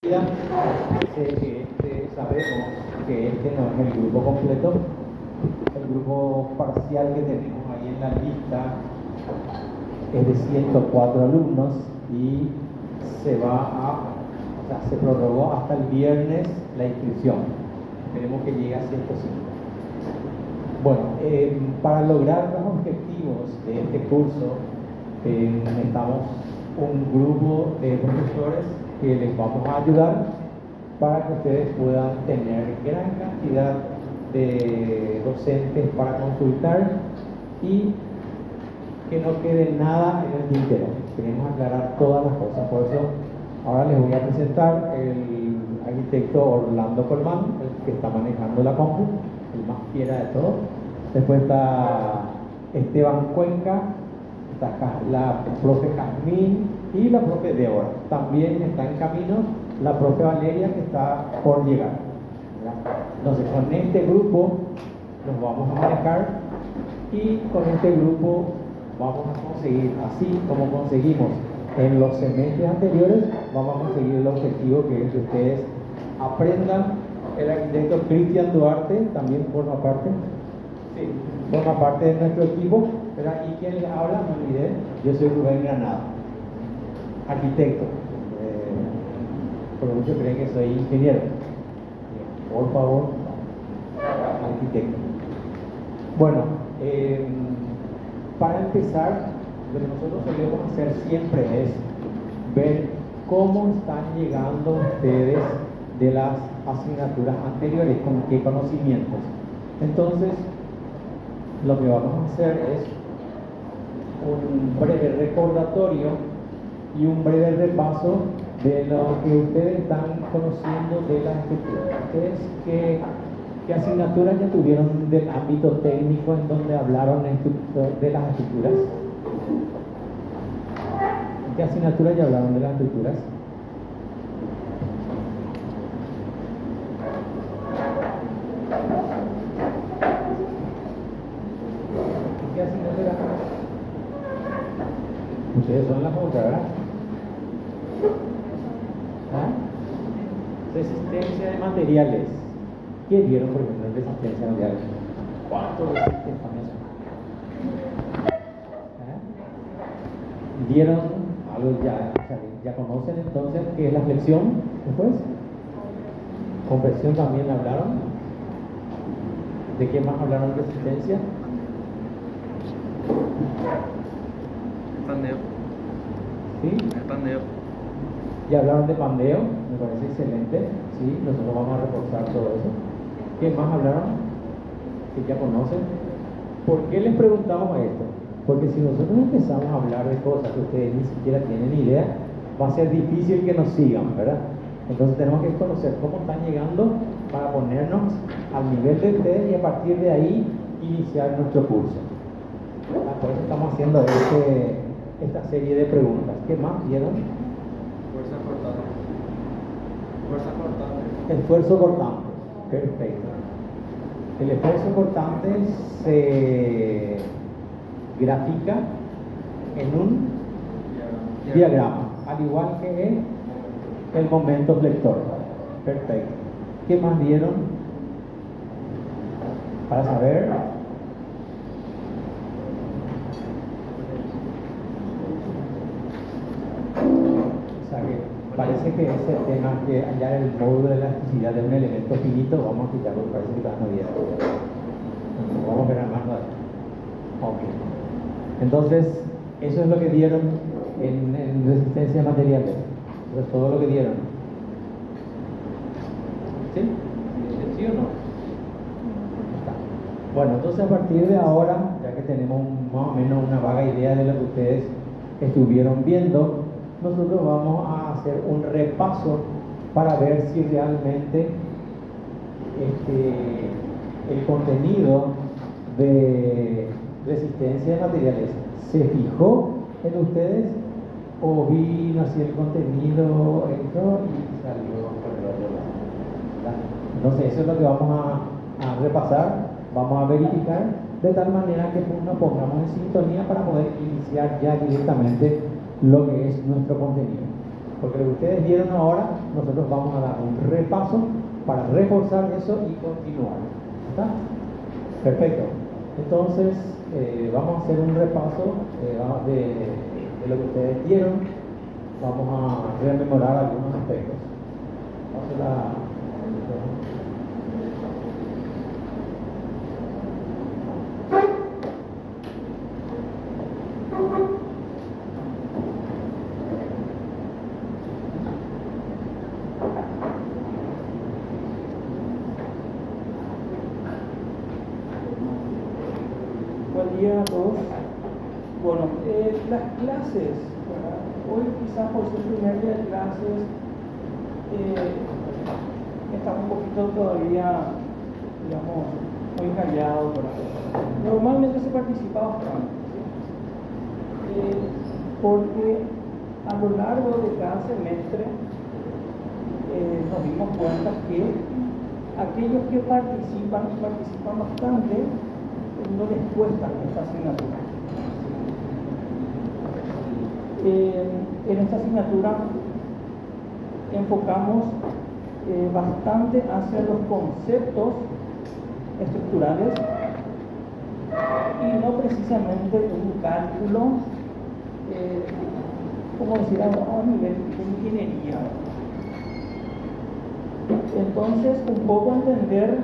Sabemos que este no es el grupo completo, el grupo parcial que tenemos ahí en la lista es de 104 alumnos y se prorrogó hasta el viernes la inscripción. Esperemos que llegue a 105. Bueno, para lograr los objetivos de este curso, necesitamos un grupo de profesores que les vamos a ayudar para que ustedes puedan tener gran cantidad de docentes para consultar y que no quede nada en el tintero. Queremos aclarar todas las cosas. Por eso ahora les voy a presentar el arquitecto Orlando Colmán, el que está manejando la compu, el más fiera de todos. Después está Esteban Cuenca, está la profe Jazmín y la profe Débora. También está en camino la profe Valeria, que está por llegar. Entonces, con este grupo nos vamos a manejar y con este grupo vamos a conseguir, así como conseguimos en los semestres anteriores, vamos a conseguir el objetivo que es que ustedes aprendan. El arquitecto Cristian Duarte también forma parte. Sí, forma parte de nuestro equipo, pero aquí quien les habla, no olviden, yo soy Rubén Granado, arquitecto. Por mucho creen que soy ingeniero. Por favor, arquitecto. Bueno, para empezar, lo que nosotros solemos hacer siempre es ver cómo están llegando ustedes de las asignaturas anteriores, con qué conocimientos. Entonces, lo que vamos a hacer es un breve recordatorio y un breve repaso de lo que ustedes están conociendo de las estructuras. ¿Ustedes qué asignaturas ya tuvieron del ámbito técnico en donde hablaron de las estructuras? ¿En qué asignaturas ya hablaron de las estructuras? ¿Qué asignatura? Ustedes son las otras, ¿verdad? ¿Ah? Resistencia de materiales. ¿Qué vieron, por ejemplo, en resistencia de materiales? ¿Cuánto resisten con eso? ¿Vieron algo ya? O sea, ¿ya conocen entonces qué es la flexión después? ¿Compresión también hablaron? ¿De qué más hablaron de resistencia? Pandeo. ¿Sí? El pandeo. Ya hablaron de pandeo, me parece excelente. Sí, nosotros vamos a reforzar todo eso. ¿Qué más hablaron? Que ya conocen. ¿Por qué les preguntamos esto? Porque si nosotros empezamos a hablar de cosas que ustedes ni siquiera tienen idea, va a ser difícil que nos sigan, ¿verdad? Entonces tenemos que conocer cómo están llegando para ponernos al nivel de ustedes y a partir de ahí iniciar nuestro curso. Por eso estamos haciendo esta serie de preguntas. ¿Qué más vieron? Fuerza cortante. Fuerza cortante. Esfuerzo cortante. Perfecto. El esfuerzo cortante se grafica en un diagrama, al igual que el momento flector. Perfecto. ¿Qué más vieron? Para saber. O sea que parece que ese tema que hallar el módulo de elasticidad de un elemento finito, vamos a quitarlo, parece que está no bien. Vamos a ver más nada. Ok. Entonces, eso es lo que dieron en resistencia a materiales. Eso es todo lo que dieron. ¿Sí? ¿Sí o no? Está. Bueno, entonces a partir de ahora, ya que tenemos más o menos una vaga idea de lo que ustedes estuvieron viendo, nosotros vamos a hacer un repaso para ver si realmente el contenido de resistencia de materiales se fijó en ustedes o vino así el contenido, entró y salió por el otro lado, ¿verdad? Entonces eso es lo que vamos a repasar, vamos a verificar de tal manera que nos pongamos en sintonía para poder iniciar ya directamente lo que es nuestro contenido. porque lo que ustedes vieron ahora, nosotros vamos a dar un repaso para reforzar eso y continuar. ¿Está? Perfecto. Entonces, vamos a hacer un repaso de lo que ustedes vieron. Vamos a rememorar algunos aspectos. Vamos a Buen día a todos. Bueno, las clases, ¿verdad? Hoy quizás por ser primer día de clases estamos un poquito todavía, digamos, muy callados, ¿verdad? Normalmente se participa bastante, ¿sí? Porque a lo largo de cada semestre nos dimos cuenta que aquellos que participan bastante, no les cuesta esta asignatura. En esta asignatura enfocamos bastante hacia los conceptos estructurales y no precisamente un cálculo, como decir, a nivel de ingeniería. Entonces, un poco entender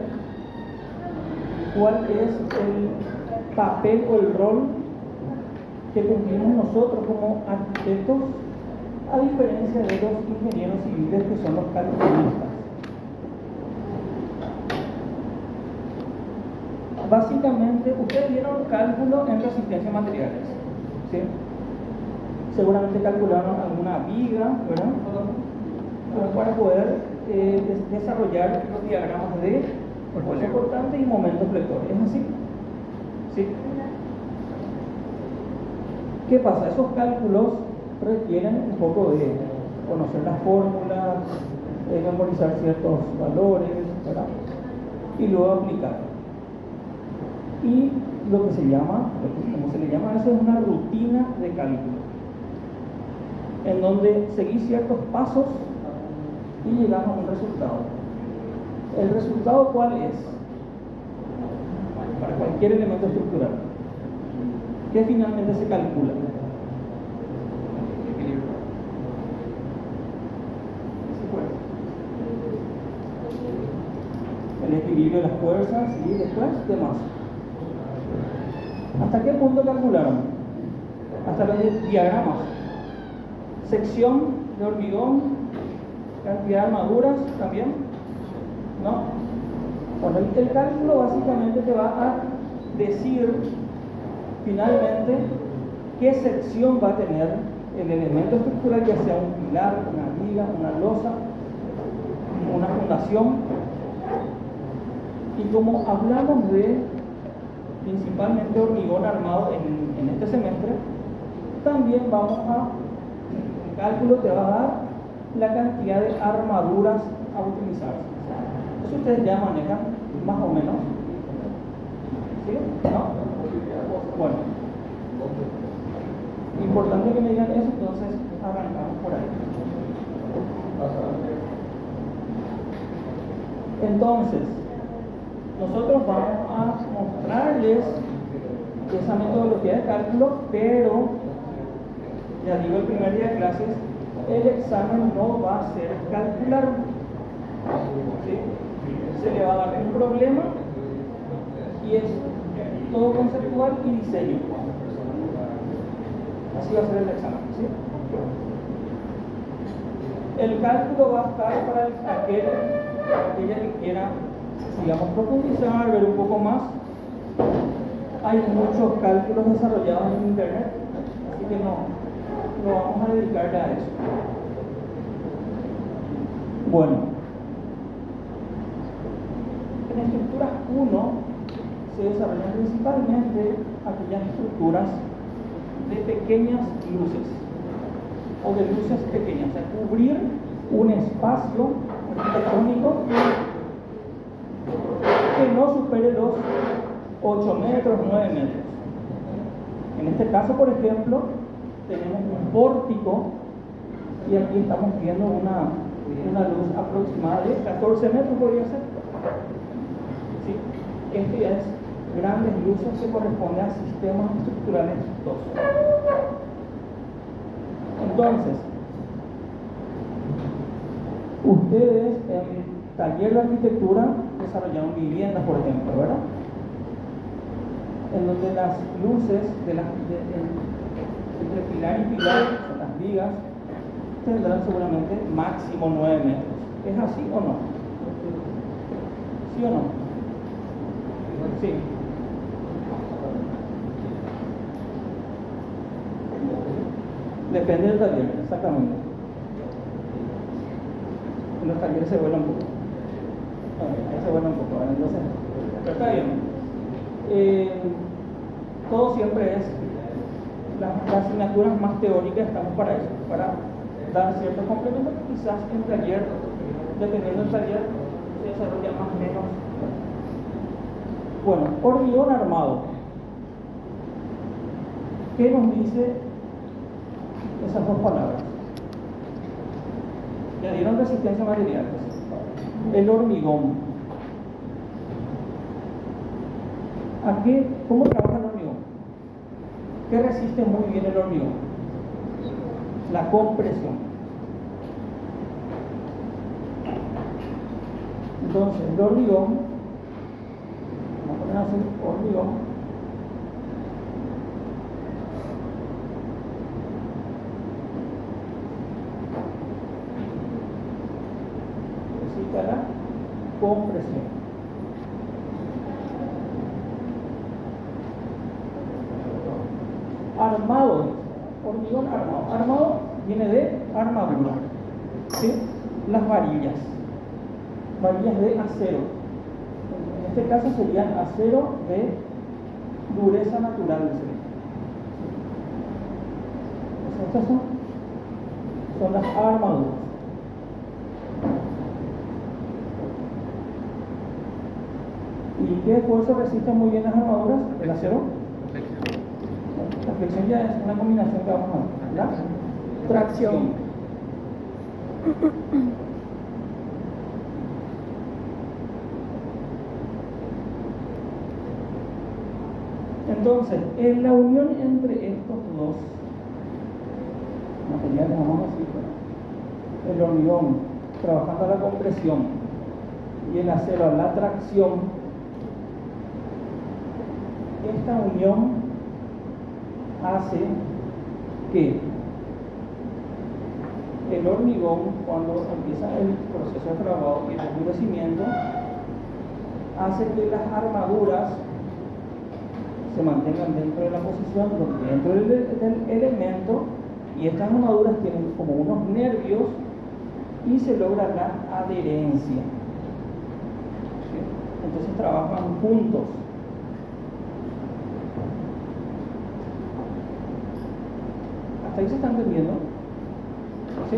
cuál es el papel o el rol que cumplimos nosotros como arquitectos, a diferencia de los ingenieros civiles que son los calculistas. Básicamente, ustedes vieron cálculo en resistencia a materiales, ¿sí? Seguramente calcularon alguna viga, ¿verdad? Como para poder desarrollar los diagramas de fuerza cortante y momento flector. ¿Es así? ¿Sí? ¿Qué pasa? Esos cálculos requieren un poco de conocer las fórmulas, memorizar ciertos valores, ¿verdad? Y luego aplicar. Y lo que se llama, como se le llama eso, es una rutina de cálculo, en donde seguís ciertos pasos y llegamos a un resultado. ¿El resultado cuál es? Para cualquier elemento estructural, ¿qué finalmente se calcula? El equilibrio de las fuerzas y después de masa. ¿Hasta qué punto calcularon? Hasta los diagramas. Sección de hormigón, cantidad de armaduras también, ¿no? Bueno, el cálculo básicamente te va a decir finalmente qué sección va a tener el elemento estructural, ya sea un pilar, una viga, una losa, una fundación. Y como hablamos de principalmente hormigón armado en este semestre, también vamos a, el cálculo te va a dar la cantidad de armaduras a utilizar. Eso ustedes ya manejan más o menos. ¿Sí? ¿No? Bueno, importante que me digan eso, entonces arrancamos por ahí. Entonces, nosotros vamos a mostrarles esa metodología de cálculo, pero ya digo, el primer día de clases, el examen no va a ser calcular, ¿sí? Se le va a dar un problema y es todo conceptual y diseño. Así va a ser el examen, ¿sí? El cálculo va a estar para aquella que quiera, digamos, profundizar, ver un poco más. Hay muchos cálculos desarrollados en internet, así que no vamos a dedicarle a eso. Bueno, en estructuras 1 se desarrollan principalmente aquellas estructuras de pequeñas luces o de luces pequeñas, o sea, cubrir un espacio arquitectónico que no supere los 8 metros, 9 metros. En este caso, por ejemplo, tenemos un pórtico Y aquí estamos viendo una luz aproximada de 14 metros, podría ser. ¿Sí? Este ya es grandes luces que corresponde a sistemas estructurales 2. Entonces, ustedes en taller de arquitectura desarrollaron viviendas, por ejemplo, ¿verdad? En donde las luces entre pilar y pilar, las vigas, tendrán seguramente máximo 9 metros. ¿Es así o no? ¿Sí o no? Sí. Depende del taller, exactamente. En los talleres se vuelan un poco. Ahí se vuelan un poco, ¿vale? Entonces, pero está bien. Todo siempre es las asignaturas más teóricas, estamos para eso, para dar ciertos complementos que quizás en taller, dependiendo del taller, se desarrolla más o menos. Bueno, hormigón armado. ¿Qué nos dice esas dos palabras? Ya dieron resistencia a materiales. El hormigón. ¿Cómo trabaja el hormigón? ¿Qué resiste muy bien el hormigón? La compresión. Entonces, el hormigón, vamos a poner así, hormigón, resiste la compresión. Armado, hormigón armado. Armado viene de armadura, ¿sí? Las varillas de acero. En este caso serían acero de dureza natural. Estas son las armaduras. ¿Y qué fuerza resiste muy bien las armaduras? El acero. La flexión ya es una combinación que vamos a ver. La tracción. Entonces, en la unión entre estos dos materiales, vamos a decir, el hormigón trabajando a la compresión y el acero a la tracción, esta unión hace que el hormigón, cuando empieza el proceso de trabado y el endurecimiento, hace que las armaduras se mantengan dentro de la posición, dentro del elemento, y estas armaduras tienen como unos nervios y se logra la adherencia. ¿Sí? Entonces trabajan juntos. ¿Hasta ahí se está entendiendo? ¿Sí?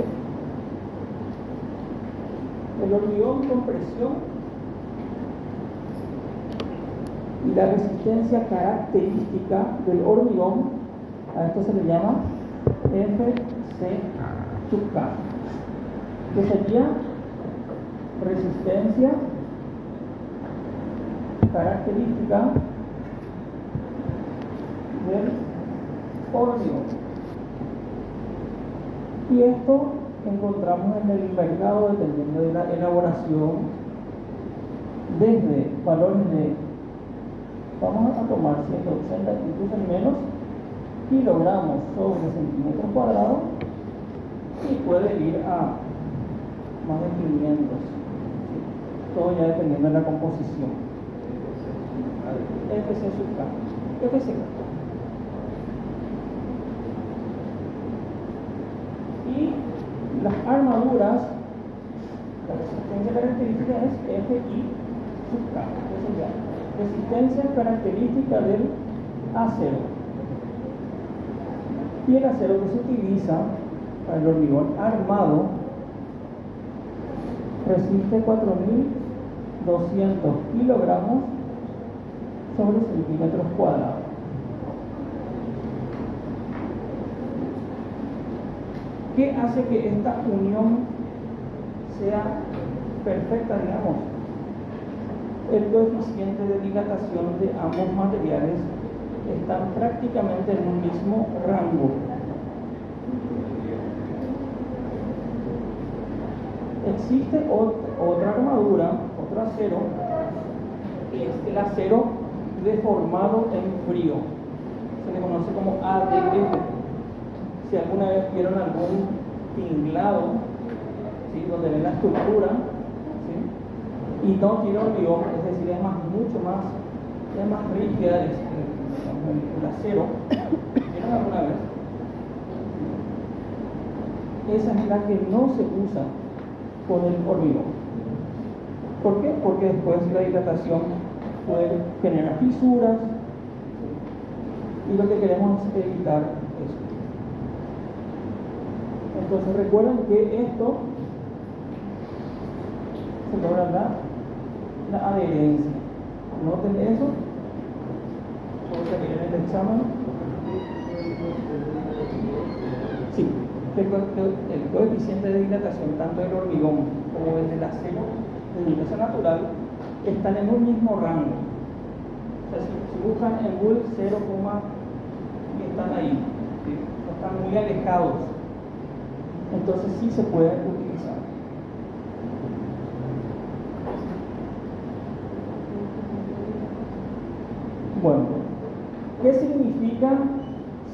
El hormigón con presión y la resistencia característica del hormigón, a esto se le llama FC sub K, que sería resistencia característica del hormigón. Y esto encontramos en el mercado dependiendo de la elaboración, desde valores de, vamos a tomar 180, incluso menos, kilogramos sobre centímetros cuadrados, y puede ir a más de 500, todo ya dependiendo de la composición. FC sub K. FC. Y las armaduras, la resistencia característica es FI sub K, que sería resistencia característica del acero. Y el acero que se utiliza para el hormigón armado resiste 4.200 kilogramos sobre centímetros cuadrados. ¿Qué hace que esta unión sea perfecta, digamos? El coeficiente de dilatación de ambos materiales están prácticamente en un mismo rango. Existe otra armadura, otro acero, que es el acero deformado en frío. Se le conoce como ADF. Si alguna vez vieron algún tinglado, ¿sí?, donde ven la estructura, ¿sí?, y no tiene hormigón, es decir, es mucho más rígida el acero. ¿Vieron alguna vez? Esa es la que no se usa con el hormigón. ¿Por qué? Porque después la dilatación puede generar fisuras, y lo que queremos es evitar eso. Entonces recuerden que esto se logra la adherencia. Noten eso, puede salir en el examen. Sí, el coeficiente de dilatación tanto del hormigón como el del acero de dilatación natural están en un mismo rango. O sea, si buscan en Google 0, y están ahí, ¿sí?, no están muy alejados, entonces sí se pueden utilizar. Bueno, ¿qué significa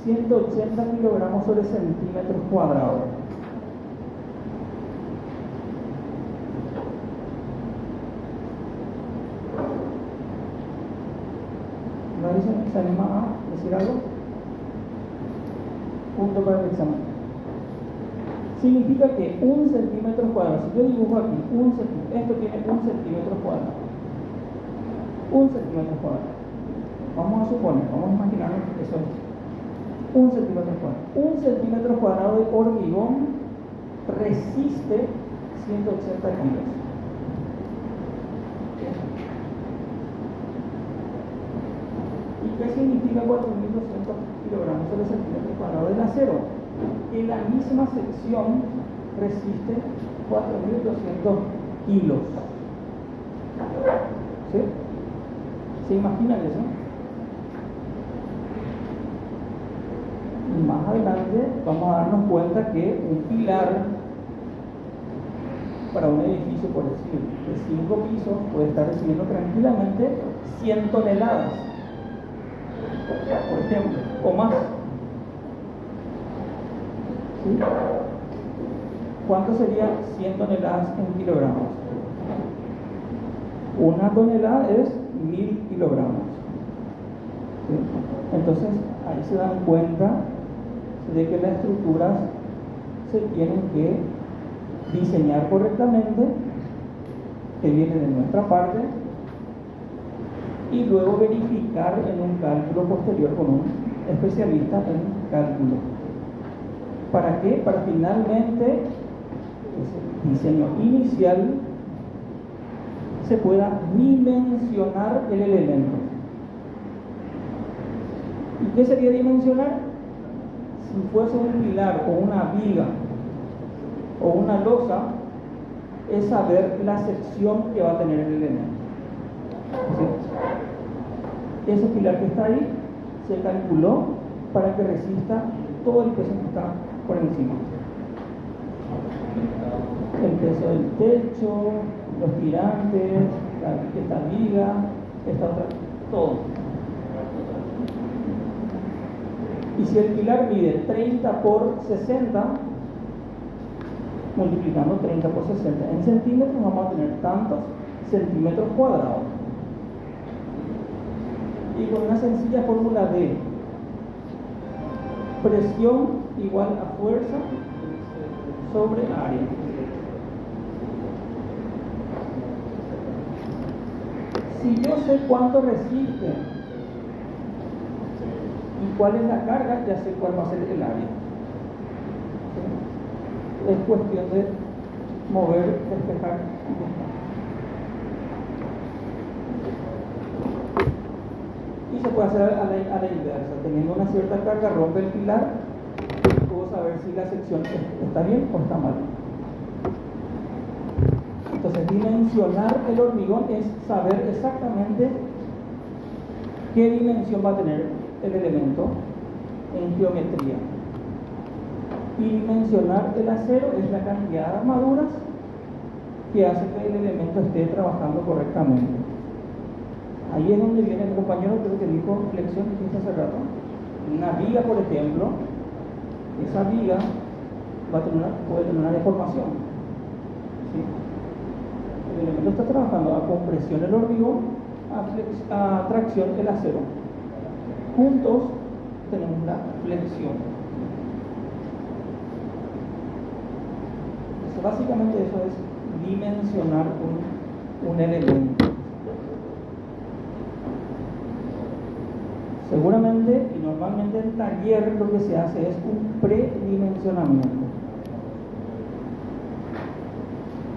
180 kilogramos sobre centímetros cuadrados? ¿Nadie se anima a decir algo? Punto para el examen. Significa que 1 centímetro cuadrado, si yo dibujo aquí esto tiene 1 centímetro cuadrado. 1 centímetro cuadrado. Vamos a suponer, vamos a imaginar que eso es 1 centímetro cuadrado. 1 centímetro cuadrado de hormigón resiste 180 kilos. ¿Y qué significa 4.200 kilogramos sobre centímetro cuadrado del acero? Que la misma sección resiste 4.200 kilos. ¿Sí? ¿Se imaginan eso? Y más adelante vamos a darnos cuenta que un pilar para un edificio, por decir, de 5 pisos, puede estar recibiendo tranquilamente 100 toneladas, por ejemplo, o más. ¿Sí? ¿Cuánto sería 100 toneladas en kilogramos? Una tonelada es 1000 kilogramos. ¿Sí? Entonces, ahí se dan cuenta de que las estructuras se tienen que diseñar correctamente, que viene de nuestra parte, y luego verificar en un cálculo posterior con un especialista en cálculo. ¿Para qué? Para finalmente ese diseño inicial se pueda dimensionar el elemento. ¿Y qué sería dimensionar? Si fuese un pilar o una viga o una losa, es saber la sección que va a tener el elemento. ¿Sí? Ese pilar que está ahí se calculó para que resista todo el peso que está por encima. El peso del techo, los tirantes, esta viga, esta otra, todo. Y si el pilar mide 30 por 60, multiplicando 30 por 60 en centímetros, vamos a tener tantos centímetros cuadrados. Y con una sencilla fórmula de presión igual a fuerza sobre área. Si yo sé cuánto resiste y cuál es la carga, ya sé cuál va a ser el área. ¿Sí? Es cuestión de mover, despejar y despejar. Y se puede hacer a la inversa. Teniendo una cierta carga, rompe el pilar, puedo puedo saber si la sección está bien o está mal. Entonces, dimensionar el hormigón es saber exactamente qué dimensión va a tener el elemento en geometría. Y dimensionar el acero es la cantidad de armaduras que hace que el elemento esté trabajando correctamente. Ahí es donde viene el compañero que dijo flexión que dijiste hace rato. Una viga, por ejemplo, esa viga puede tener una deformación. ¿Sí? El elemento está trabajando a compresión el hormigón, a tracción el acero. Juntos tenemos la flexión. Entonces, básicamente eso es dimensionar un elemento. Seguramente y normalmente en taller lo que se hace es un predimensionamiento.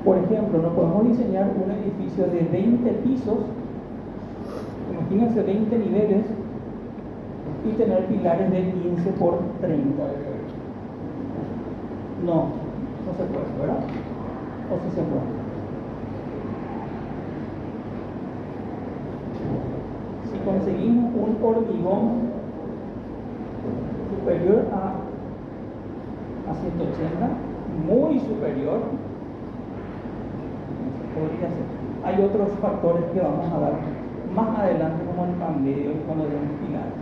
Por ejemplo, no podemos diseñar un edificio de 20 pisos, imagínense 20 niveles, y tener pilares de 15 por 30. No se puede, ¿verdad? ¿O sí se puede? Si conseguimos un hormigón superior a 180, muy superior, no se podría hacer. Hay otros factores que vamos a dar más adelante, como el pandeo y cuando demos pilares.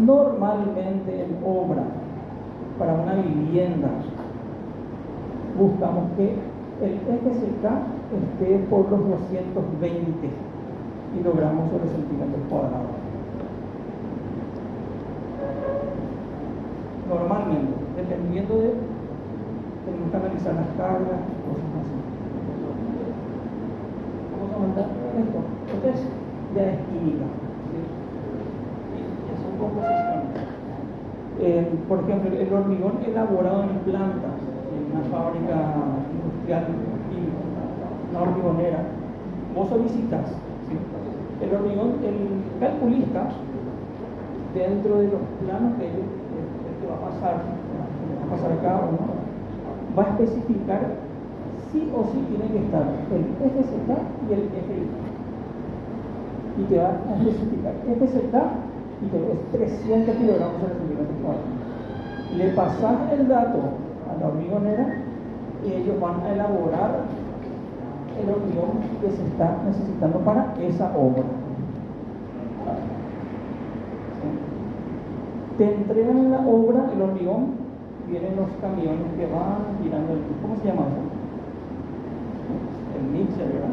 Normalmente en obra, para una vivienda, buscamos que el FCK esté por los 220 kilogramos sobre centímetros cuadrados. Normalmente, dependiendo de, tenemos que analizar las cargas y cosas así. Vamos a aumentar esto. Entonces, ya es química. Ya son composiciones. Por ejemplo, el hormigón elaborado en planta, en una fábrica industrial, una hormigonera, vos solicitas, ¿sí? El hormigón, el calculista, dentro de los planos que va a pasar acá o no, va a especificar sí o sí tiene que estar el FCK y el FI. Y te va a especificar FCK y te es 300 kilogramos sobre centímetros cuadrados. Le pasas el dato a la hormigonera y ellos van a elaborar el hormigón que se está necesitando para esa obra. Te entregan en la obra el hormigón, vienen los camiones que van tirando ¿cómo se llama eso? El mixer, ¿verdad?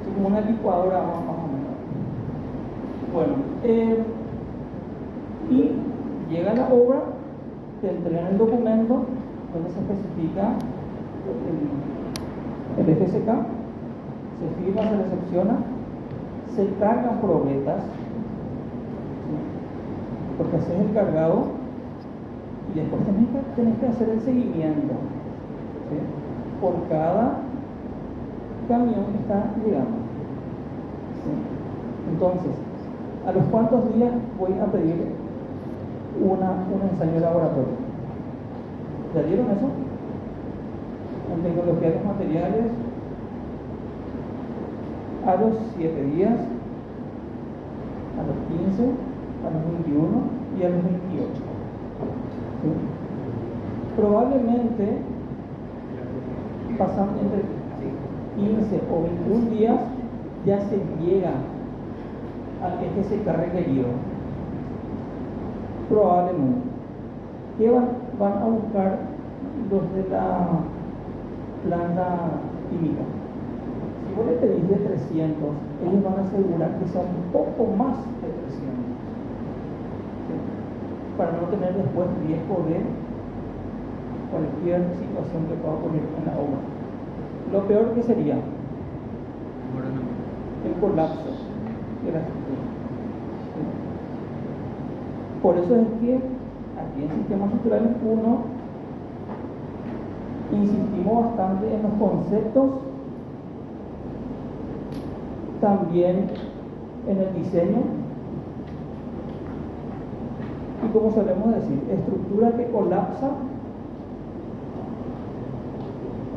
Es como una licuadora más o menos. Bueno, y llega la obra, te entregan el documento donde se especifica el FCK, se firma, se recepciona, se cargan probetas, ¿sí? Porque haces el cargado y después tenés que hacer el seguimiento, ¿sí? Por cada camión que está llegando, ¿sí? Entonces, ¿a los cuántos días voy a pedir un ensayo de laboratorio? ¿Ya dieron eso? En tecnología de los materiales, a los 7 días, a los 15, a los 21 y a los 28. ¿Sí? Probablemente pasando entre 15 o 21 días ya se llega al FCK requerido. Probablemente. ¿Qué van a buscar los de la planta química? Si vos le pedís de 300, ellos van a asegurar que sea un poco más de 300, ¿sí? Para no tener después riesgo de cualquier situación que pueda ocurrir en la obra. Lo peor que sería el colapso de la estructura. ¿Sí? Por eso es que aquí en Sistemas Estructurales 1 insistimos bastante en los conceptos, también en el diseño Y como solemos decir, estructura que colapsa.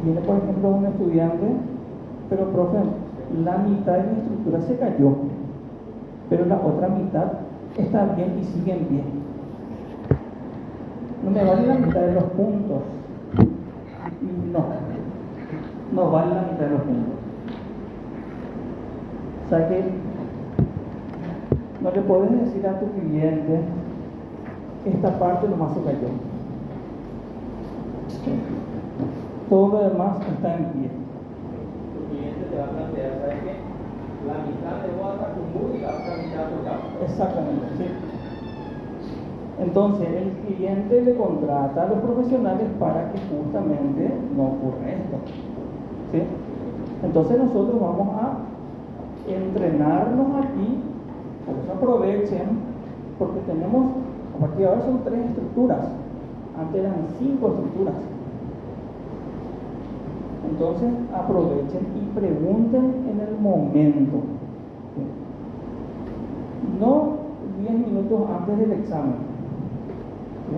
Viene, por ejemplo, un estudiante, pero profe, la mitad de mi estructura se cayó, pero la otra mitad está bien y sigue en pie. No me vale la mitad de los puntos. No vale la mitad de los puntos. O sea que no le puedes decir a tu cliente, esta parte nomás se cayó. Todo lo demás está en pie. Tu cliente te va a plantear, ¿sabes qué? La mitad de vos hasta tu muro y la otra mitad tu capa. Exactamente, sí. Entonces, el cliente le contrata a los profesionales para que justamente no ocurra esto. ¿Sí? Entonces, nosotros vamos a entrenarnos aquí, por eso aprovechen, porque tenemos, a partir de ahora son 3 estructuras, antes eran 5 estructuras. Entonces, aprovechen y pregunten en el momento. ¿Sí? No 10 minutos antes del examen. ¿Sí?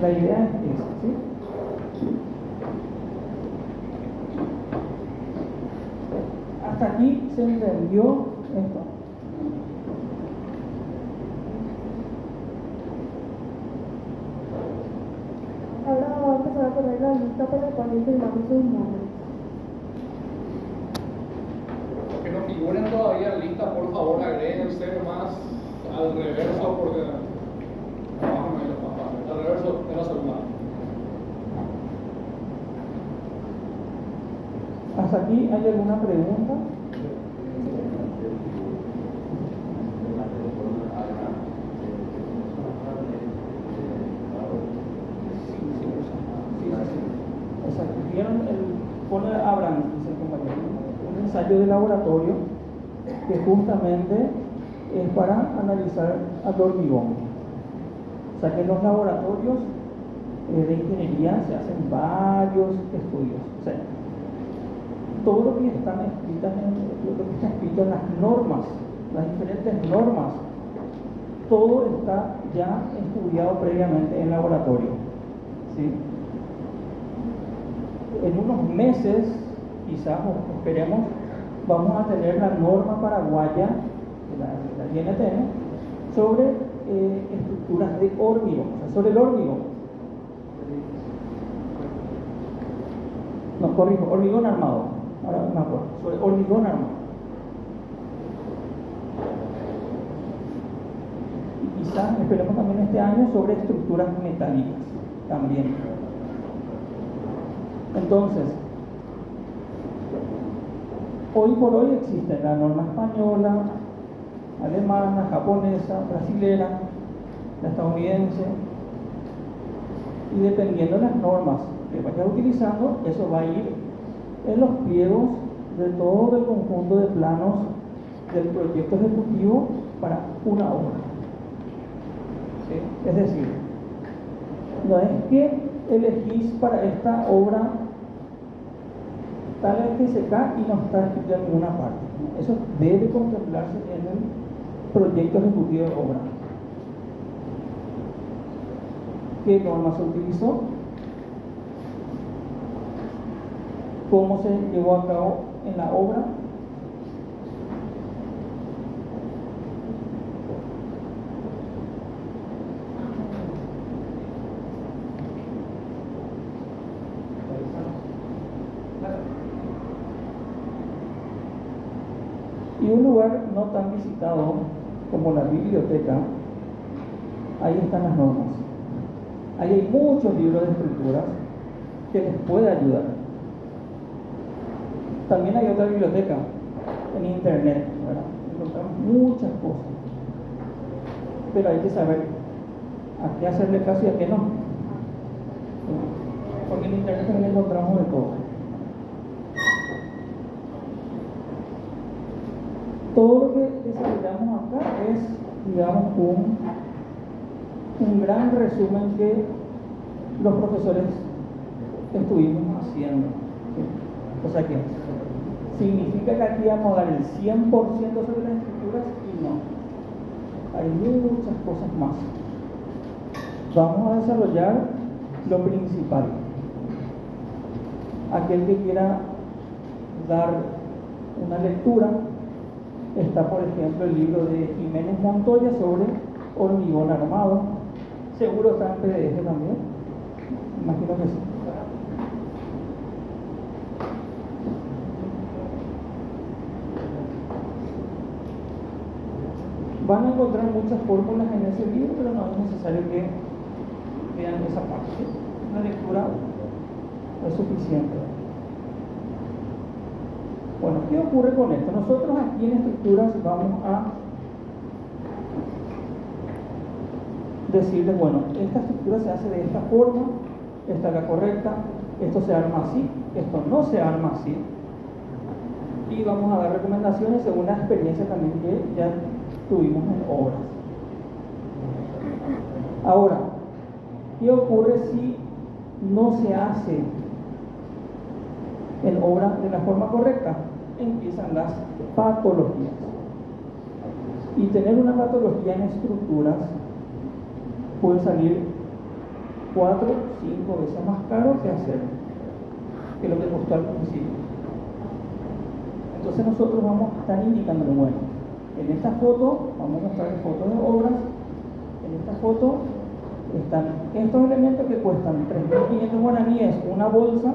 La idea es esa, ¿sí? Hasta aquí se entendió esto. Ahora vamos a empezar a poner la lista para cual firmamos sus nombres. Que no figuren todavía en lista, por favor, agréguense más al reverso, porque trabajan ahí los papás. Al reverso de la segunda. ¿Hasta aquí hay alguna pregunta? Exacto. ¿Vieron pone Abraham, dice el compañero, un ensayo de laboratorio que justamente es para analizar al hormigón? O sea que en los laboratorios de ingeniería se hacen varios estudios. O sea, todo lo que está escrito en las normas, las diferentes normas, todo está ya estudiado previamente en laboratorio. ¿Sí? En unos meses, quizás, o esperemos, vamos a tener la norma paraguaya, la INTN, sobre estructuras de hormigón, o sea, sobre el hormigón. No, corrijo, hormigón armado. Ahora me acuerdo, sobre hormigón armado. Y quizás esperemos también este año sobre estructuras metálicas, también. Entonces, hoy por hoy existe la norma española, alemana, japonesa, brasilera, la estadounidense, y dependiendo de las normas que vayas utilizando, eso va a ir en los pliegos de todo el conjunto de planos del proyecto ejecutivo para una obra. ¿Sí? Es decir, no es que elegís para esta obra tal FSK y no está escrito en ninguna parte. Eso debe contemplarse en el proyecto ejecutivo de obra. ¿Qué norma se utilizó? ¿Cómo se llevó a cabo en la obra? Y un lugar no tan visitado como la biblioteca, ahí están las normas. Ahí hay muchos libros de estructuras que les puede ayudar. También hay otra biblioteca en internet, ¿verdad? Encontramos muchas cosas, pero hay que saber a qué hacerle caso y a qué no, porque en internet también encontramos de todo. Todo lo que desarrollamos acá es, digamos, un gran resumen que los profesores estuvimos haciendo. ¿Sí? O sea que significa que aquí vamos a dar el 100% sobre las estructuras y no. hay muchas cosas más. Vamos a desarrollar lo principal. Aquel que quiera dar una lectura, está por ejemplo el libro de Jiménez Montoya sobre hormigón armado. Seguro está en PDF también. Imagino que sí. Van a encontrar muchas fórmulas en ese libro, pero no es necesario que vean esa parte. Una lectura es suficiente. Bueno, ¿qué ocurre con esto? Nosotros aquí en estructuras vamos a decirles, bueno, esta estructura se hace de esta forma, esta es la correcta, esto se arma así, esto no se arma así. Y vamos a dar recomendaciones según la experiencia también que ya tuvimos en obras. Ahora, ¿qué ocurre si no se hace en obra de la forma correcta? Empiezan las patologías. Y tener una patología en estructuras puede salir 4 o 5 veces más caro que hacerlo, que lo que costó al principio. Entonces nosotros vamos a estar indicando, bueno, en esta foto, vamos a mostrar fotos de obras, en esta foto están estos elementos que cuestan 3.500 guaraníes, una bolsa,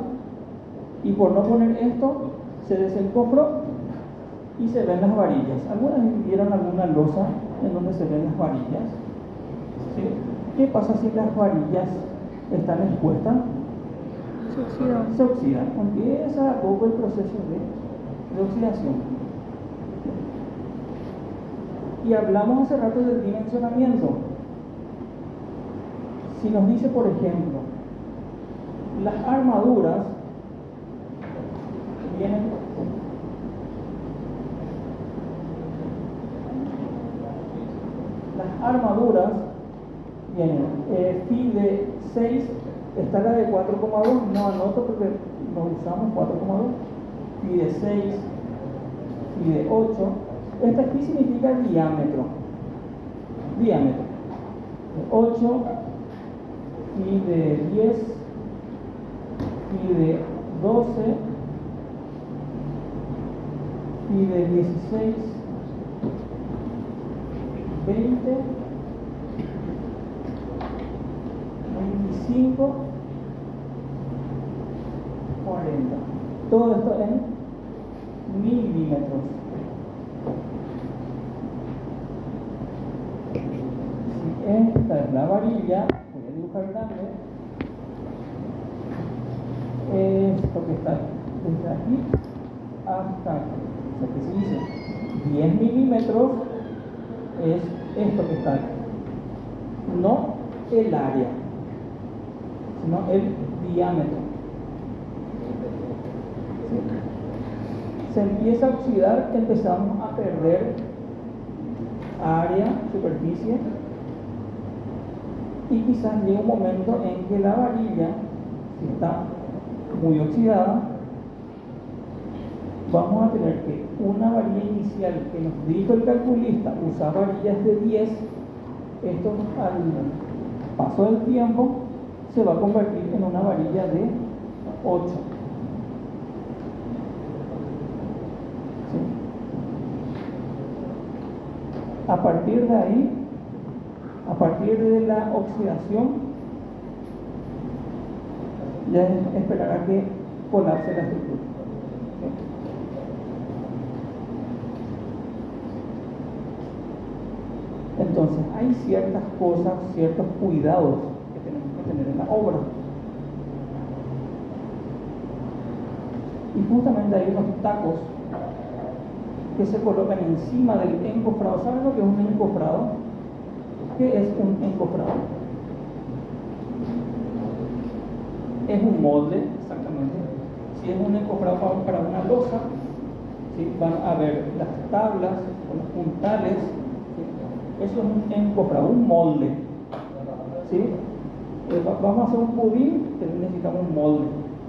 y por no poner esto, se desencofró y se ven las varillas. ¿Algunas vieron alguna losa en donde se ven las varillas? ¿Sí? ¿Qué pasa si las varillas están expuestas? Se oxidan. Empieza a poco el proceso de oxidación. Y hablamos hace rato del dimensionamiento. Si nos dice, por ejemplo, las armaduras vienen phi de 6, está la de 4,2, no anoto porque no usamos 4,2, phi de 6, phi de 8. Esta phi significa diámetro, de 8, phi de 10, phi de 12, phi de 16, 20, 25, 40. Todo esto en milímetros. Si esta es la varilla, voy a dibujar grande. Esto que está desde aquí hasta aquí. O sea que si dice 10 milímetros, es esto que está aquí. No el área, sino el diámetro. ¿Sí? Se empieza a oxidar, empezamos a perder área, superficie, y quizás llega un momento en que la varilla, si está muy oxidada, vamos a tener que una varilla inicial que nos dijo el calculista usar varillas de 10, esto al paso del tiempo se va a convertir en una varilla de 8. ¿Sí? A partir de ahí, a partir de la oxidación, ya esperará que colapse la estructura. Entonces, hay ciertas cosas, ciertos cuidados que tenemos que tener en la obra. Y justamente hay unos tacos que se colocan encima del encofrado. ¿Saben lo que es un encofrado? ¿Qué es un encofrado? Es un molde, exactamente. Si es un encofrado para una losa, ¿sí? Van a ver las tablas o los puntales. Eso es un encofrado, un molde. ¿Sí? Vamos a hacer un pudín, necesitamos un molde.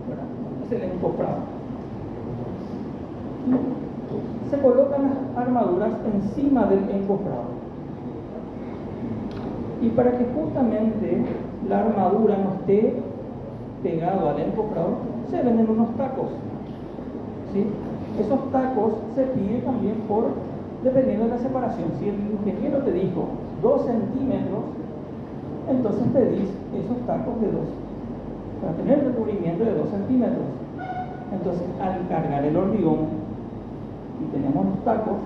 ¿Verdad? Es el encofrado. Se colocan las armaduras encima del encofrado. Y para que justamente la armadura no esté pegado al encofrado, se venden unos tacos. ¿Sí? Esos tacos se piden también dependiendo de la separación. Si el ingeniero te dijo 2 centímetros, entonces pedís esos tacos de 2, para tener el recubrimiento de 2 centímetros. Entonces, al cargar el hormigón y tenemos los tacos,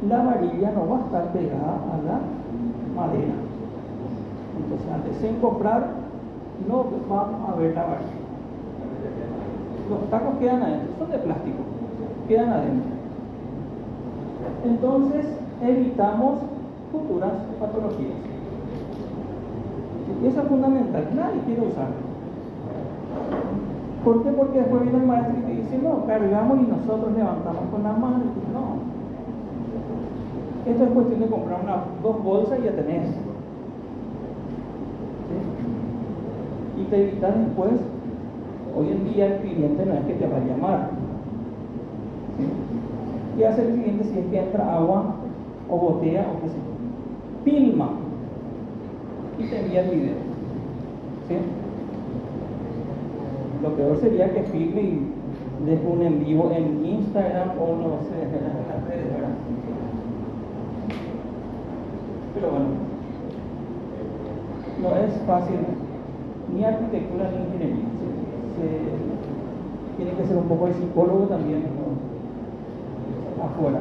la varilla no va a estar pegada a la madera. Entonces, al desencofrar, no vamos a ver la varilla. Los tacos quedan adentro, son de plástico, quedan adentro. Entonces, evitamos futuras patologías. Y eso es fundamental, nadie quiere usarlo. ¿Por qué? Porque después viene el maestro y te dice, no, cargamos y nosotros levantamos con las manos. No. Esto es cuestión de comprar 2 bolsas y ya tenés. ¿Sí? Y te evitas después, hoy en día el cliente no es que te va a llamar. ¿Sí? ¿Qué hace el cliente si es que entra agua o botella o qué sé yo? Filma y te envía el video. ¿Sí? Lo peor sería que filme y deje un en vivo en Instagram o no sé, en las redes, ¿verdad? Pero bueno, no es fácil ni arquitectura ni ingeniería. Tiene que ser un poco de psicólogo también, ¿no? Afuera.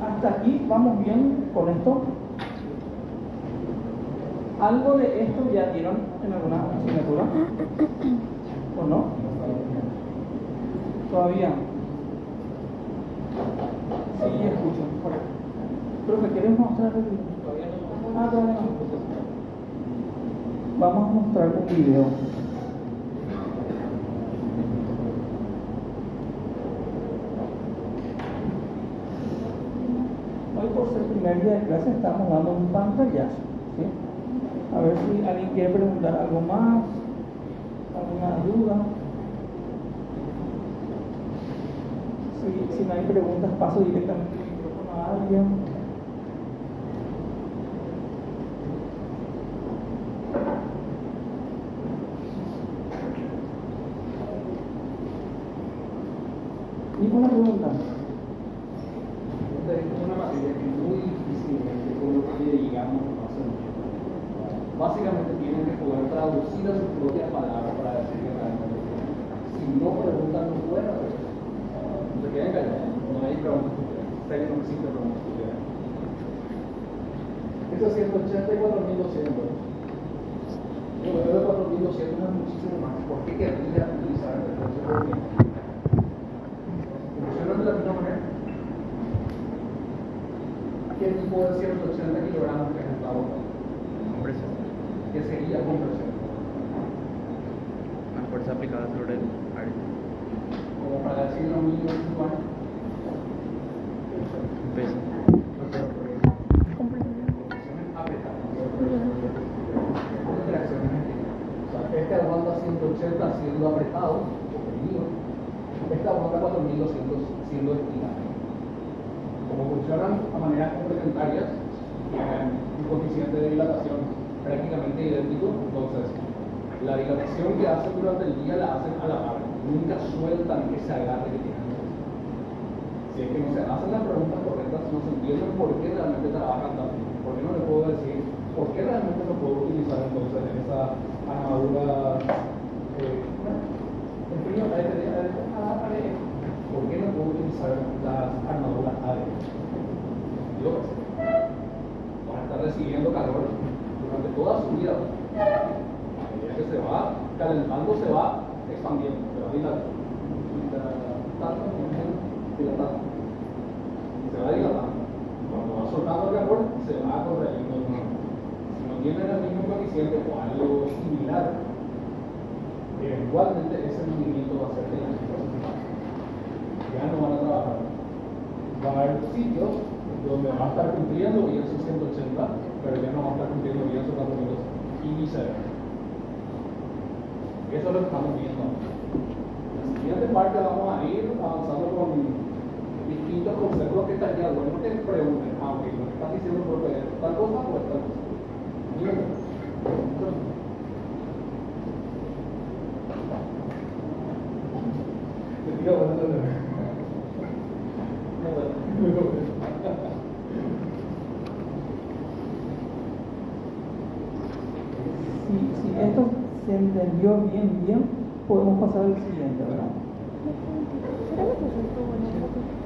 Hasta aquí vamos bien con esto. ¿Algo de esto ya dieron en alguna asignatura? ¿O no? ¿Todavía? Sí, escucho. Por ahí. Profe, ¿quieres mostrar el video? Todavía no. Vamos a mostrar un video. Hoy por ser primer día de clase estamos dando un pantallazo, ¿sí? A ver si alguien quiere preguntar algo más, alguna duda. Si no hay preguntas, paso directamente el micrófono a alguien. ¿Ninguna pregunta? Es una materia que muy difícilmente con lo que digamos no se entiende. Básicamente tienen que poder traducir a sus propias palabras para decir que realmente si no preguntan no pueden hacer eso. Se quedan callados, no hay preguntas futuras. Sé que no existe preguntas futuras. Esos 184.200. Yo veo 4.200 es muchísimo más. ¿Por qué querría utilizar el recurso de movimiento? Funciona de la misma manera. ¿Qué tipo de 180 kilogramos que está botando? Compresión. ¿Qué sería compresión? Una fuerza aplicada sobre el área. Como para decir lo mismo igual. Un peso. Este aguanta 180 siendo apretado, comprimido. Este aguanta 4.200 siendo estirado. Como funcionan a maneras complementarias, tienen un coeficiente de dilatación prácticamente idéntico, entonces la dilatación que hacen durante el día la hacen a la par, nunca sueltan ese agarre que tienen. Si es que no se hacen las preguntas correctas, no se entienden por qué realmente trabajan tan bien. ¿Por qué no les puedo decir por qué realmente no puedo utilizar entonces esa armadura en frío ADN? ¿Por qué no puedo utilizar las armaduras ADN? Dios, van a estar recibiendo calor durante toda su vida. A medida que se va calentando, se va expandiendo, se va dilatando. Se va dilatando. Cuando va soltando el calor, se va contrayendo. Si no tienen el mismo coeficiente o algo similar, eventualmente ese movimiento va a ser de la misma. Ya no van a trabajar. Va a haber sitios donde va a estar cumpliendo bien sus 180, pero ya no va a estar cumpliendo bien sus 4.000 y viceversa. Eso es lo que estamos viendo. En la siguiente parte vamos a ir avanzando con distintos conceptos que estaría bueno que pregunten, ok, lo que estás diciendo por es tal cosa o es tal cosa. Si esto se entendió bien, podemos pasar al siguiente, ¿verdad?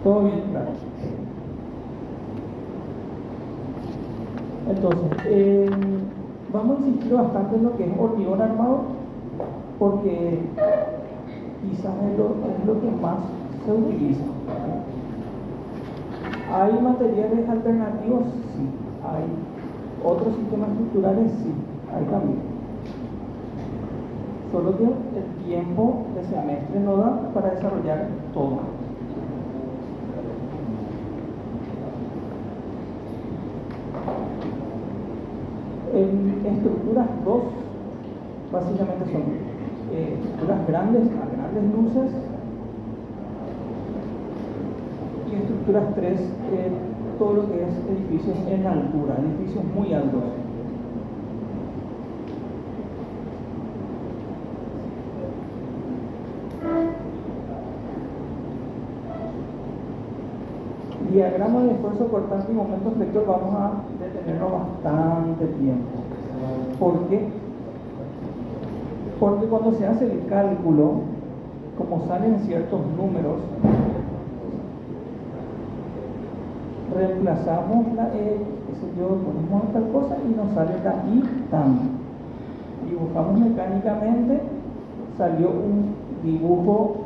¿Todo bien? Claro. Entonces, vamos a insistir bastante en lo que es hormigón armado, porque quizás es lo que más se utiliza. ¿Hay materiales alternativos? Sí. ¿Hay otros sistemas estructurales? Sí. Hay también. Solo que el tiempo de semestre no da para desarrollar todo. En estructuras 2, básicamente son estructuras grandes a grandes luces, y estructuras 3, todo lo que es edificios en altura, edificios muy altos. Diagrama de esfuerzo cortante y momento flector, vamos a detenernos bastante tiempo. ¿Por qué? Porque cuando se hace el cálculo, como salen ciertos números, reemplazamos la E, qué sé yo, ponemos tal cosa y nos sale la I tan. Dibujamos mecánicamente, salió un dibujo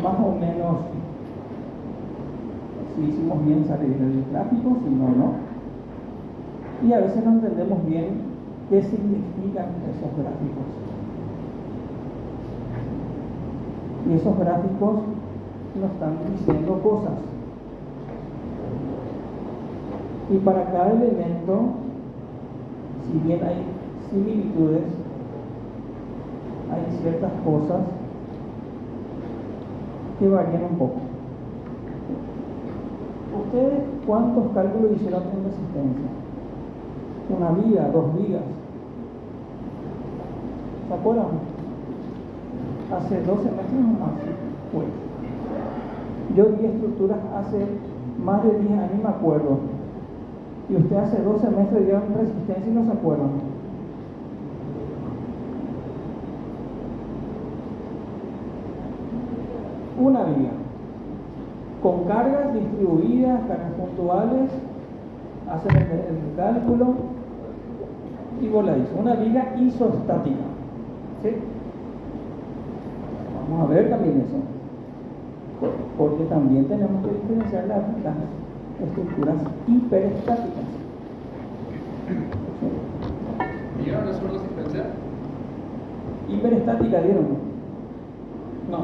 más o menos. Si hicimos bien, sale bien el gráfico, si no, no. Y a veces no entendemos bien qué significan esos gráficos. Y esos gráficos nos están diciendo cosas. Y para cada elemento, si bien hay similitudes, hay ciertas cosas que varían un poco. ¿Ustedes cuántos cálculos hicieron en resistencia? ¿Una viga, 2 vigas? ¿Se acuerdan? Hace 2 semestres o más. Pues, yo vi estructuras hace más de 10 años, me acuerdo. Y usted hace 2 semestres dio en resistencia y no se acuerdan. Una viga. Con cargas distribuidas, cargas puntuales, hacen el cálculo y voladizo. Una viga isostática. ¿Sí? Vamos a ver también eso. Porque también tenemos que diferenciar las estructuras hiperestáticas. ¿Sí? ¿Vieron eso de resistencia? Hiperestática, ¿vieron? No.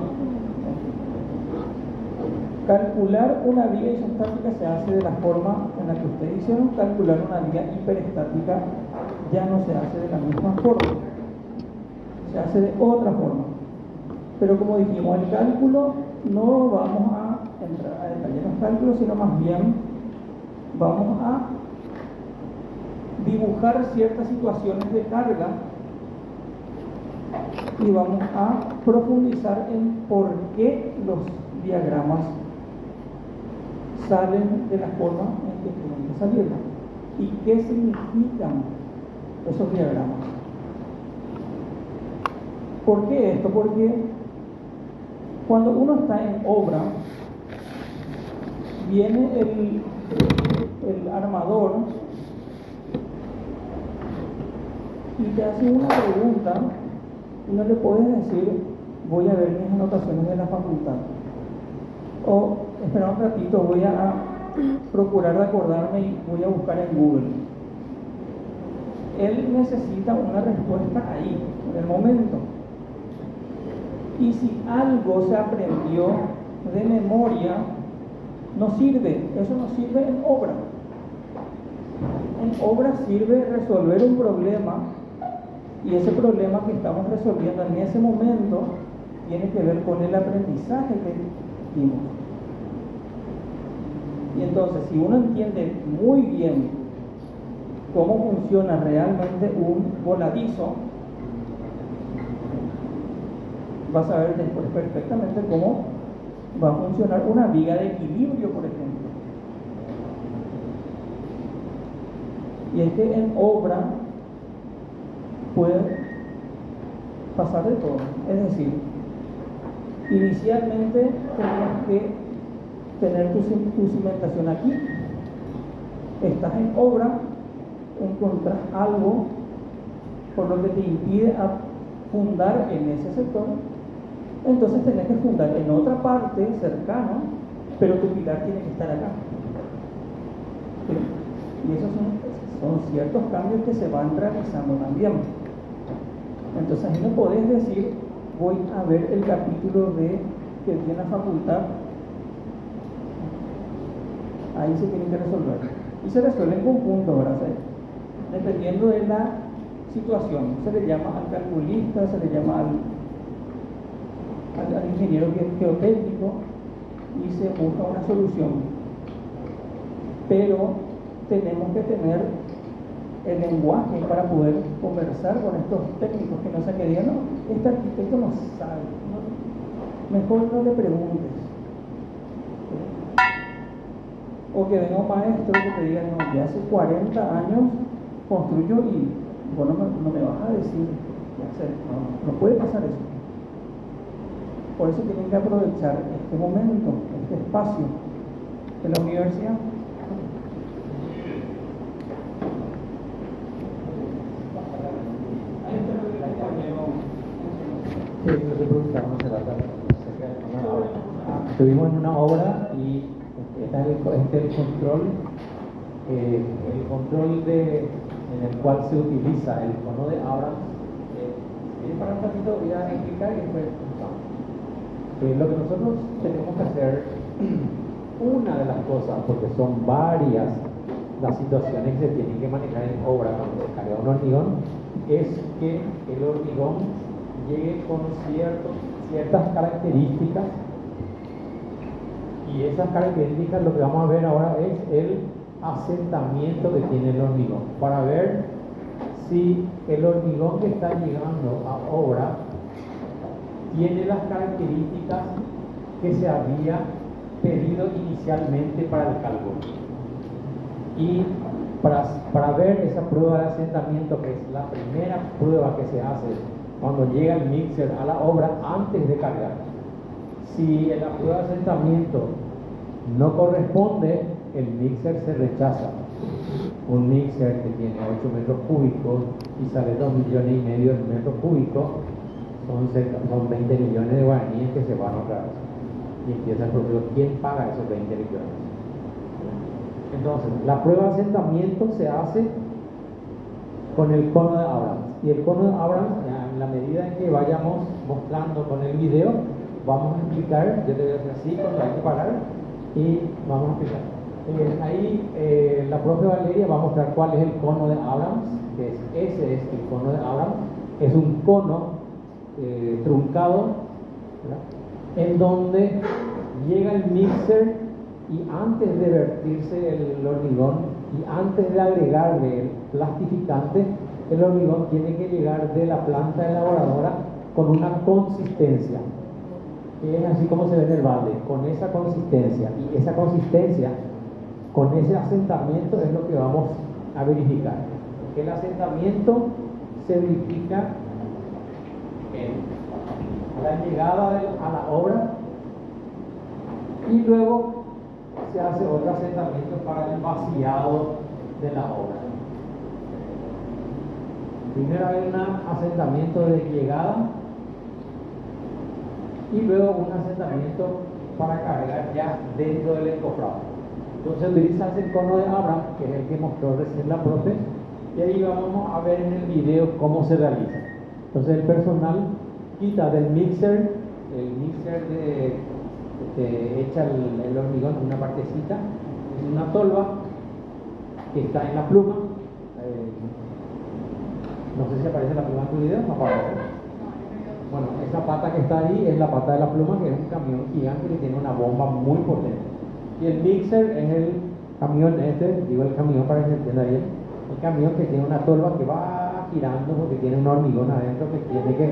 Calcular una viga isostática se hace de la forma en la que ustedes hicieron. Calcular una viga hiperestática ya no se hace de la misma forma, se hace de otra forma. Pero como dijimos, el cálculo no vamos a entrar a detallar los cálculos, sino más bien vamos a dibujar ciertas situaciones de carga y vamos a profundizar en por qué los diagramas salen de la forma en que tienen que salir y qué significan esos diagramas. ¿Por qué esto? Porque cuando uno está en obra, viene el armador y te hace una pregunta y no le puedes decir, voy a ver mis anotaciones de la facultad. O, espera un ratito, voy a procurar acordarme y voy a buscar en Google. Él necesita una respuesta ahí, en el momento. Y si algo se aprendió de memoria, no sirve. Eso no sirve en obra. En obra sirve resolver un problema, y ese problema que estamos resolviendo en ese momento tiene que ver con el aprendizaje que dimos. Y entonces, si uno entiende muy bien cómo funciona realmente un voladizo, va a saber después perfectamente cómo va a funcionar una viga de equilibrio, por ejemplo. Y es que en obra puede pasar de todo. Es decir, inicialmente tenías que tener tu cimentación aquí. Estás en obra, encontrás algo por lo que te impide fundar en ese sector. Entonces tenés que fundar en otra parte cercana, pero tu pilar tiene que estar acá. ¿Sí? Y esos son ciertos cambios que se van realizando también. Entonces ahí no podés decir, voy a ver el capítulo que tiene la facultad. Ahí se tienen que resolver. Y se resuelve en conjunto, ¿verdad? Dependiendo de la situación. Se le llama al calculista, se le llama al ingeniero geotécnico y se busca una solución. Pero tenemos que tener el lenguaje para poder conversar con estos técnicos que no se querían. No, este arquitecto no sabe, ¿no? Mejor no le preguntes. O que venga un maestro que te diga, no, ya hace 40 años construyo y vos no me vas a decir qué hacer. No puede pasar eso. Por eso tienen que aprovechar este momento, este espacio de la universidad. Sí, nosotros estamos estuvimos en una obra y este es el control en el cual se utiliza el cono de Abrams. Para un ratito voy a explicar y después lo que nosotros tenemos que hacer, una de las cosas, porque son varias las situaciones que se tienen que manejar en obra cuando se carga un hormigón, es que el hormigón llegue con ciertas características, y esas características lo que vamos a ver ahora es el asentamiento que tiene el hormigón, para ver si el hormigón que está llegando a obra tiene las características que se había pedido inicialmente para el cálculo. Y para ver esa prueba de asentamiento, que es la primera prueba que se hace cuando llega el mixer a la obra antes de cargar, si en la prueba de asentamiento no corresponde, el mixer se rechaza. Un mixer que tiene 8 metros cúbicos y sale 2,5 millones de metros cúbicos, son 20 millones de guaraníes que se van otra vez. Y empieza el proceso, ¿quién paga esos 20 millones? Entonces, la prueba de asentamiento se hace con el cono de Abrams. Y el cono de Abrams, en la medida en que vayamos mostrando con el video, vamos a explicar. Yo te voy a hacer así cuando hay que parar y vamos a explicar. La profe Valeria va a mostrar cuál es el cono de Abrams, ese es el cono de Abrams. Es un cono truncado, ¿verdad?, en donde llega el mixer y antes de vertirse el hormigón y antes de agregarle el plastificante, el hormigón tiene que llegar de la planta elaboradora con una consistencia, que es así como se ve en el balde, con esa consistencia. Y esa consistencia, con ese asentamiento, es lo que vamos a verificar. El asentamiento se verifica a la llegada a la obra, y luego se hace otro asentamiento para el vaciado de la obra. Primero hay un asentamiento de llegada y luego un asentamiento para cargar ya dentro del encofrado. Entonces utilizas el cono de Abrams, que es el que mostró recién la profe, y ahí vamos a ver en el video cómo se realiza. Entonces el personal quita del mixer, echa el hormigón en una partecita, en una tolva que está en la pluma. No sé si aparece la pluma en tu video, no aparece. Bueno, esa pata que está ahí es la pata de la pluma, que es un camión gigante que tiene una bomba muy potente. Y el mixer es el camión digo el camión para que se entienda bien, el camión que tiene una tolva que va girando porque tiene un hormigón adentro que tiene que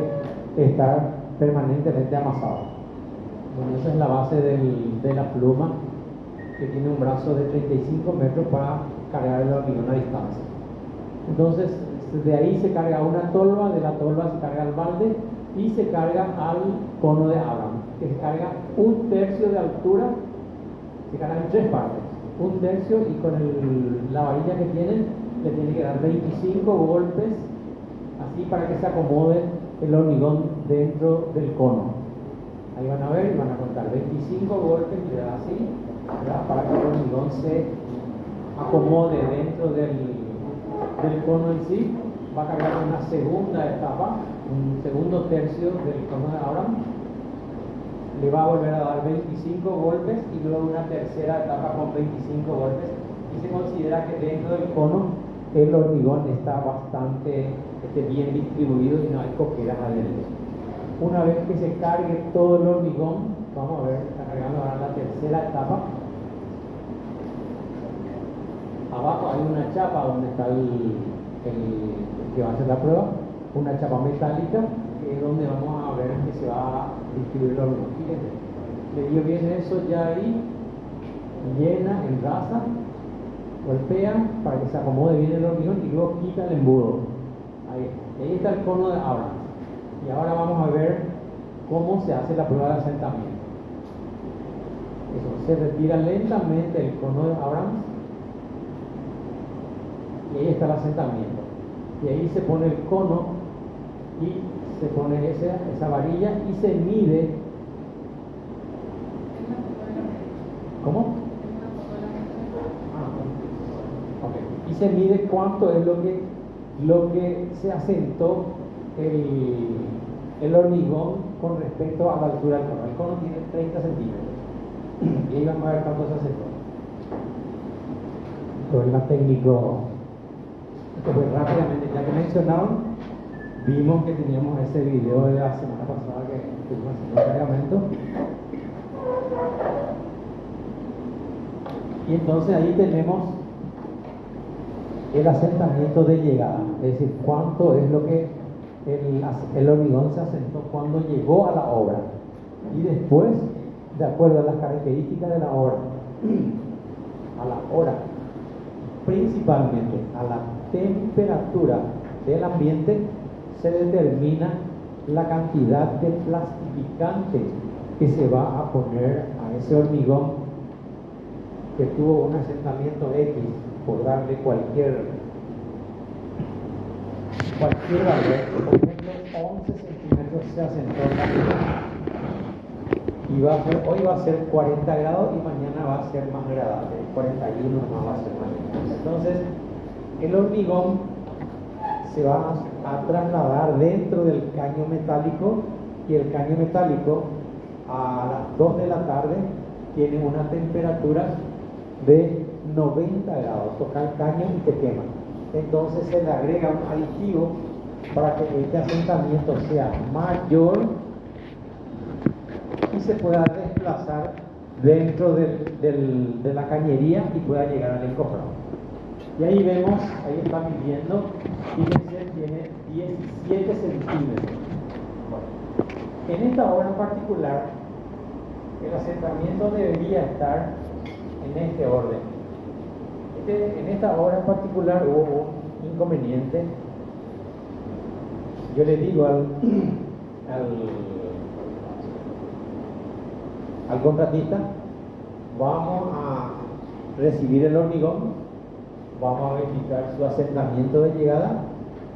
estar permanentemente amasado. Bueno, esa es la base de la pluma, que tiene un brazo de 35 metros para cargar el hormigón a distancia. Entonces, de ahí se carga una tolva, de la tolva se carga el balde y se carga al cono de Abraham, que se carga 1/3 de altura, se carga en 3 partes, 1/3, y con la varilla que tienen le tiene que dar 25 golpes, así para que se acomode el hormigón dentro del cono. Ahí van a ver y van a contar 25 golpes, y le da así, ¿verdad? Para que el hormigón se acomode dentro del cono en sí. Va a cargar una segunda etapa, un segundo tercio del cono de Abraham, le va a volver a dar 25 golpes y luego una tercera etapa con 25 golpes, y se considera que dentro del cono el hormigón está bastante bien distribuido y no hay coqueras adentro. Una vez que se cargue todo el hormigón, vamos a ver, está cargando ahora la tercera etapa. Abajo hay una chapa donde está el que va a hacer la prueba, una chapa metálica, que es donde vamos a ver que se va a distribuir el hormigón. Fíjense, le dio bien eso ya ahí, llena, engrasa, golpea para que se acomode bien el hormigón y luego quita el embudo. Ahí está el cono de Abraham. Y ahora vamos a ver cómo se hace la prueba de asentamiento. Eso, se retira lentamente el cono de Abraham y ahí está el asentamiento. Y ahí se pone el cono y se pone esa varilla y se mide. ¿Cómo? Ok. Y se mide cuánto es lo que se asentó el hormigón con respecto a la altura del cono. El cono tiene 30 centímetros. Y ahí vamos a ver cuánto se asentó. Problema técnico. Pues rápidamente, ya que mencionaron, vimos que teníamos ese video de la semana pasada que estuvimos haciendo el cargamento. Y entonces ahí tenemos el asentamiento de llegada, es decir, cuánto es lo que el hormigón se asentó cuando llegó a la obra. Y después, de acuerdo a las características de la obra, a la hora, principalmente a la temperatura del ambiente, se determina la cantidad de plastificante que se va a poner a ese hormigón que tuvo un asentamiento X, por darle cualquier valor. Por ejemplo, 11 centímetros se asentó en la mitad. Y hoy va a ser 40 grados y mañana va a ser más agradable, 41 más va a ser más. Entonces, el hormigón se va a trasladar dentro del caño metálico, y el caño metálico a las 2 de la tarde tiene una temperatura de 90 grados. Toca el caño y te quema. Entonces se le agrega un aditivo para que este asentamiento sea mayor y se pueda desplazar dentro de la cañería y pueda llegar al encofrado. Y ahí vemos, ahí está midiendo, fíjense, tiene 17 centímetros. Bueno, en esta obra en particular, el asentamiento debería estar en este orden. En esta obra en particular hubo un inconveniente. Yo le digo al contratista, vamos a recibir el hormigón, vamos a verificar su asentamiento de llegada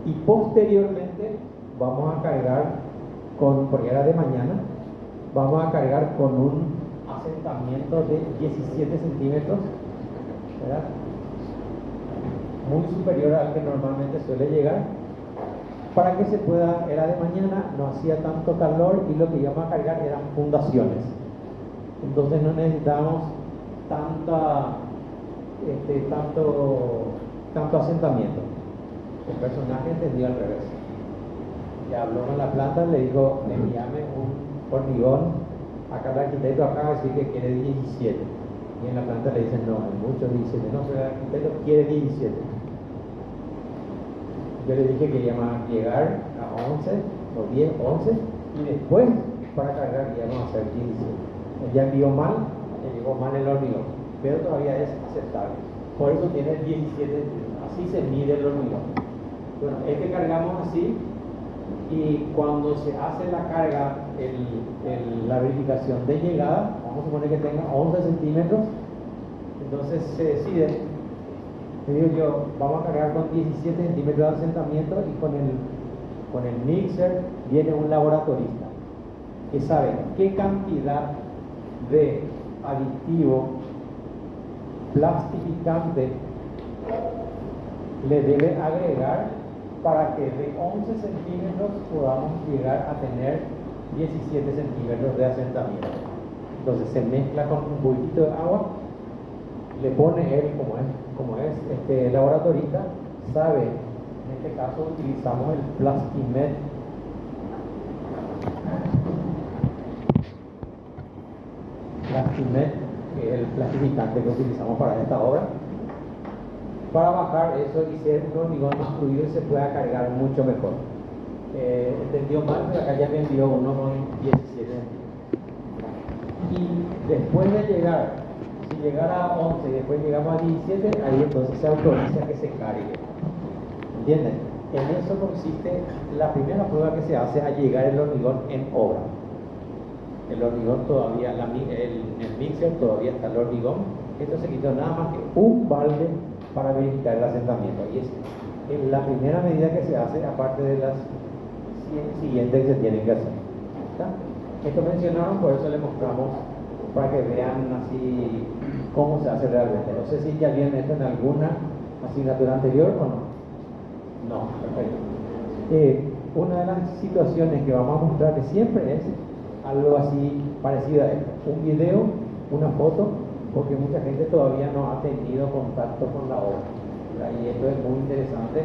y posteriormente vamos a cargar porque era de mañana, vamos a cargar con un asentamiento de 17 centímetros, ¿verdad? Muy superior al que normalmente suele llegar, para que se pueda, era de mañana, no hacía tanto calor y lo que íbamos a cargar eran fundaciones. Entonces no necesitábamos tanto asentamiento. El personaje entendió al revés. Le habló con la planta, le dijo, envíame un hormigón. Acá el arquitecto acaba de decir que quiere 17. Y en la planta le dicen no, hay muchos 17, no, pero el arquitecto quiere 17. Yo le dije que íbamos a llegar a 11, o 10, 11, y después para cargar íbamos a hacer 17. Ya envió mal, le llegó mal el hormigón, pero todavía es aceptable. Por eso tiene 17, así se mide el hormigón. Bueno, este cargamos así, y cuando se hace la carga, la verificación de llegada, vamos a suponer que tenga 11 centímetros, entonces se decide, te digo yo, vamos a cargar con 17 centímetros de asentamiento, y con el mixer viene un laboratorista que sabe qué cantidad de aditivo plastificante le debe agregar para que de 11 centímetros podamos llegar a tener 17 centímetros de asentamiento. Entonces se mezcla con un poquito de agua, le pone él, como es laboratorista, sabe, en este caso utilizamos el Plastimet. Plastimet, que es el plastificante que utilizamos para esta obra, para bajar eso y ser un hormigón más fluido y se pueda cargar mucho mejor. Entendió mal, pero acá ya me envió uno con 17 centímetros. Y después de llegar, si llegara a 11 y después llegamos a 17, ahí entonces se autoriza que se cargue. ¿Entienden? En eso consiste la primera prueba que se hace al llegar el hormigón en obra. El hormigón todavía, el mixer todavía está el hormigón. Esto se quitó nada más que un balde para verificar el asentamiento. Y es la primera medida que se hace, aparte de las siguientes que se tienen que hacer. ¿Está? Esto mencionaron, por eso les mostramos para que vean así cómo se hace realmente. No sé si ya vieron esto en alguna asignatura anterior o no. No, perfecto. Una de las situaciones que vamos a mostrar que siempre es algo así parecido a esto: un video, una foto, porque mucha gente todavía no ha tenido contacto con la obra. Y esto es muy interesante.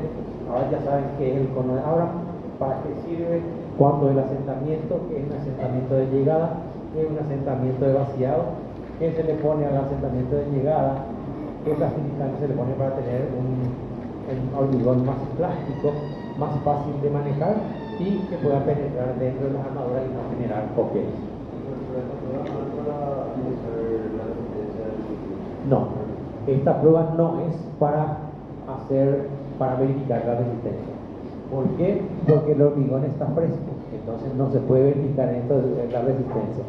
Ahora ya saben qué es el cono de obra, para qué sirve, cuándo es el asentamiento, qué es un asentamiento de llegada, qué es un asentamiento de vaciado, qué se le pone al asentamiento de llegada, qué plastificante se le pone para tener un hormigón más plástico, más fácil de manejar y que pueda penetrar dentro de las armaduras y no generar coquetes. No, esta prueba no es para verificar la resistencia. ¿Por qué? Porque el hormigón está fresco, entonces no se puede verificar la resistencia.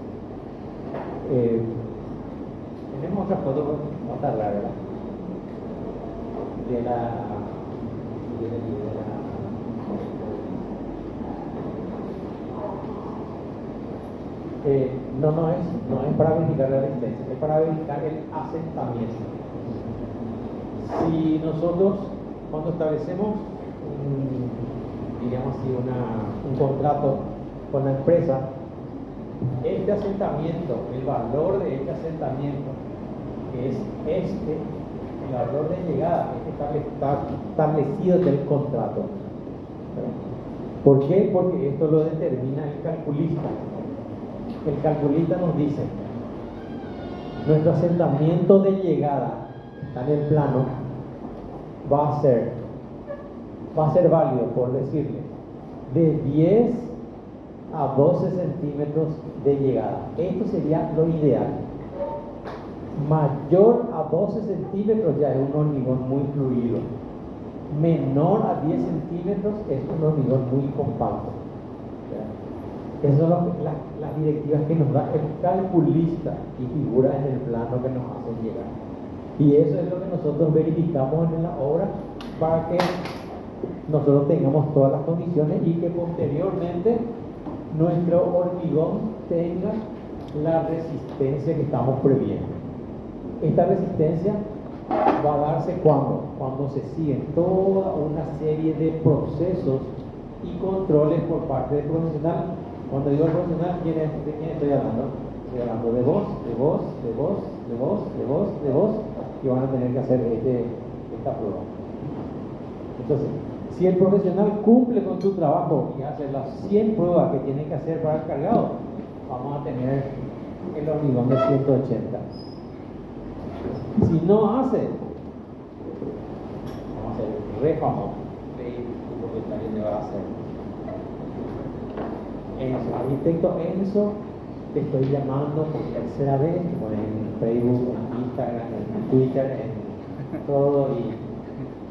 Tenemos otra foto, no tan larga, de la no es para verificar la resistencia, es para verificar el asentamiento. Si nosotros, cuando establecemos digamos así, un contrato con la empresa, este asentamiento, el valor de este asentamiento, que es el valor de llegada, está establecido en el contrato. ¿Por qué? Porque esto lo determina el calculista. El calculista nos dice: nuestro asentamiento de llegada está en el plano, va a ser válido, por decirle, de 10 a 12 centímetros de llegada. Esto sería lo ideal. Mayor a 12 centímetros ya es un hormigón muy fluido. Menor a 10 centímetros es un hormigón muy compacto. Esas son las directivas que nos da el calculista y figura en el plano que nos hacen llegar. Y eso es lo que nosotros verificamos en la obra para que nosotros tengamos todas las condiciones y que posteriormente nuestro hormigón tenga la resistencia que estamos previendo. Esta resistencia va a darse cuando se siguen toda una serie de procesos y controles por parte del profesional. Cuando digo profesional, ¿de quién estoy hablando? Estoy hablando de vos, que van a tener que hacer esta prueba. Entonces, si el profesional cumple con su trabajo y hace las 100 pruebas que tiene que hacer para el cargado, vamos a tener el hormigón de 180. Si no hace, vamos a hacer re famoso. Tu propietario le va a hacer. Enzo, arquitecto Enzo, te estoy llamando por tercera vez, en Facebook, en Instagram, en Twitter, en todo, y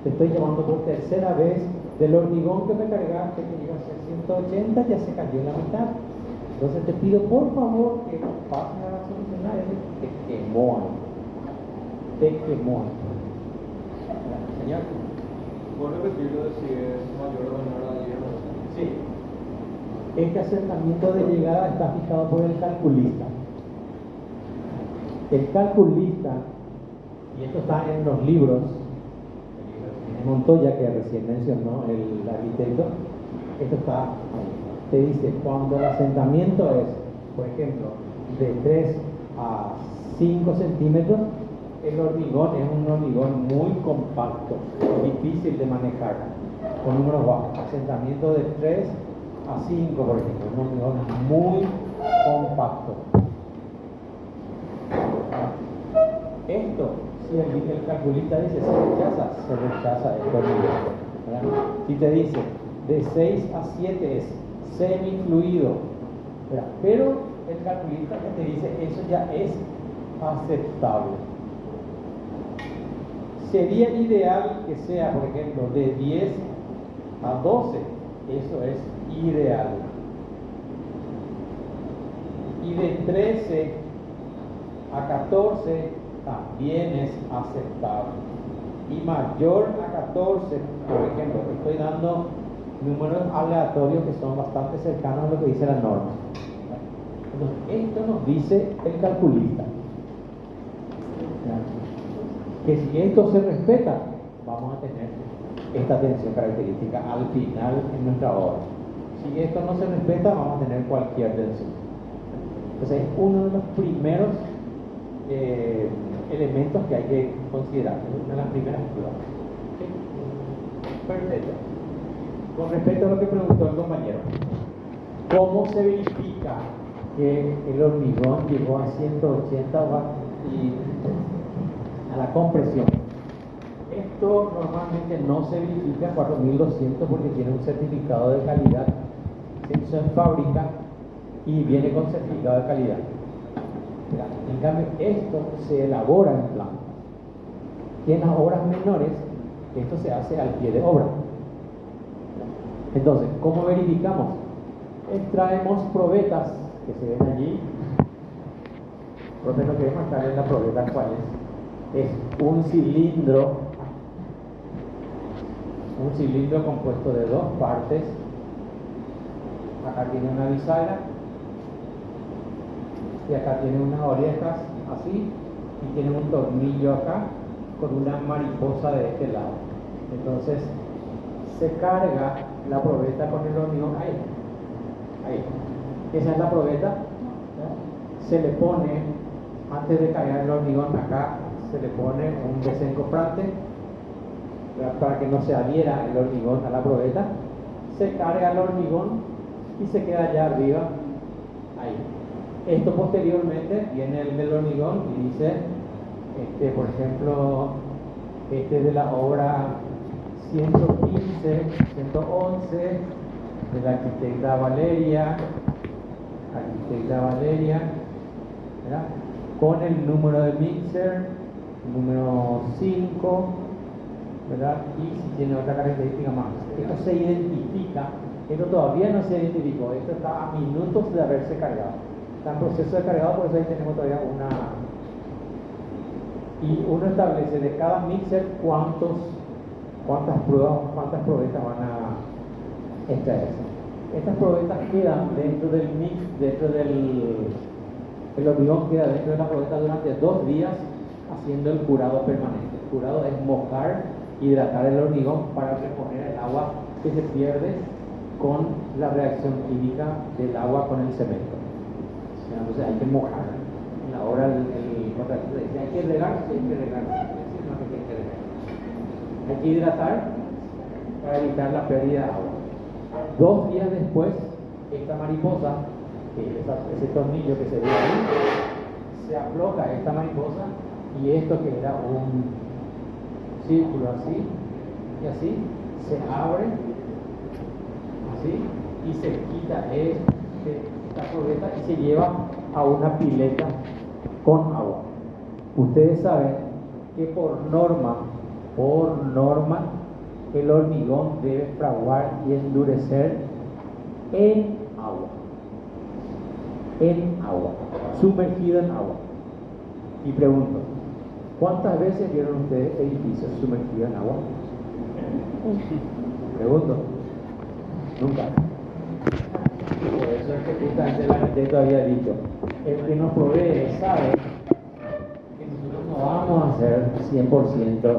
te estoy llamando por tercera vez. Del hormigón que me cargaste, que iba a ser 180, ya se cayó la mitad. Entonces te pido por favor que pases a solucionar eso. Te quemó. Señor. ¿Puedo repetirlo de si es mayor o menor a 10? Sí. Este acercamiento de llegada está fijado por el calculista. El calculista, y esto está en los libros de Montoya que recién mencionó el arquitecto, esto está ahí. Te dice, cuando el asentamiento es, por ejemplo, de 3 a 5 centímetros, el hormigón es un hormigón muy compacto, difícil de manejar, con números bajos. Asentamiento de 3 a 5, por ejemplo, un hormigón muy compacto. Esto, si el calculista dice se rechaza el hormigón, ¿verdad? Si te dice de 6 a 7 es semifluido, ¿verdad? Pero el calculista que te dice eso ya es aceptable. Sería ideal que sea, por ejemplo, de 10 a 12, eso es ideal. Y de 13 a 14 también es aceptable. Y mayor a 14, por ejemplo, estoy dando números aleatorios que son bastante cercanos a lo que dice la norma. Entonces, esto nos dice el calculista. Que si esto se respeta, vamos a tener esta tensión característica al final en nuestra obra. Si esto no se respeta, vamos a tener cualquier tensión. Entonces, es uno de los primeros elementos que hay que considerar, una de las primeras pruebas. ¿Sí? Perfecto. Con respecto a lo que preguntó el compañero, ¿cómo se verifica que el hormigón llegó a 180 y a la compresión? Esto normalmente no se verifica a 4200 porque tiene un certificado de calidad, se hizo en fábrica y viene con certificado de calidad. En cambio, esto se elabora en planta. Y en las obras menores, esto se hace al pie de obra. Entonces, ¿cómo verificamos? Extraemos probetas que se ven allí. Entonces, lo que queremos extraer en la probeta, ¿cuál es? Es un cilindro compuesto de dos partes. Acá tiene una bisagra y acá tiene unas orejas así y tiene un tornillo acá con una mariposa de este lado. Entonces se carga la probeta con el hormigón ahí. Esa es la probeta, ¿no? Se le pone, antes de cargar el hormigón acá, se le pone un desencofrante para que no se adhiera el hormigón a la probeta. Se carga el hormigón y se queda allá arriba, ahí. Esto posteriormente viene el del hormigón y dice, por ejemplo, este es de la obra 115, 111 de la arquitecta Valeria, ¿verdad? Con el número de mixer, número 5, ¿verdad? Y si tiene otra característica más. Esto se identifica, esto todavía no se identificó, esto está a minutos de haberse cargado. Está en proceso de cargado, por eso ahí tenemos todavía una. Y uno establece de cada mixer cuántas probetas van a extraerse. Estas probetas quedan dentro del mix, el hormigón queda dentro de la probeta durante 2 días haciendo el curado permanente. El curado es mojar, hidratar el hormigón para reponer el agua que se pierde con la reacción química del agua con el cemento. Entonces hay que mojar. En la hora el contratista dice, hay que regar, sí, hay que regar. Hay que hidratar para evitar la pérdida de agua. 2 días después, esta mariposa, ese tornillo que se ve ahí, se afloja esta mariposa y esto que era un círculo así y así, se abre así y se quita esta probeta y se lleva a una pileta con agua. Ustedes saben que por norma, el hormigón debe fraguar y endurecer en agua, sumergido en agua. Y pregunto, ¿cuántas veces vieron ustedes edificios sumergidos en agua? Pregunto, nunca. Por eso es que justamente el arquitecto había dicho, el que nos provee sabe que nosotros no vamos a hacer 100%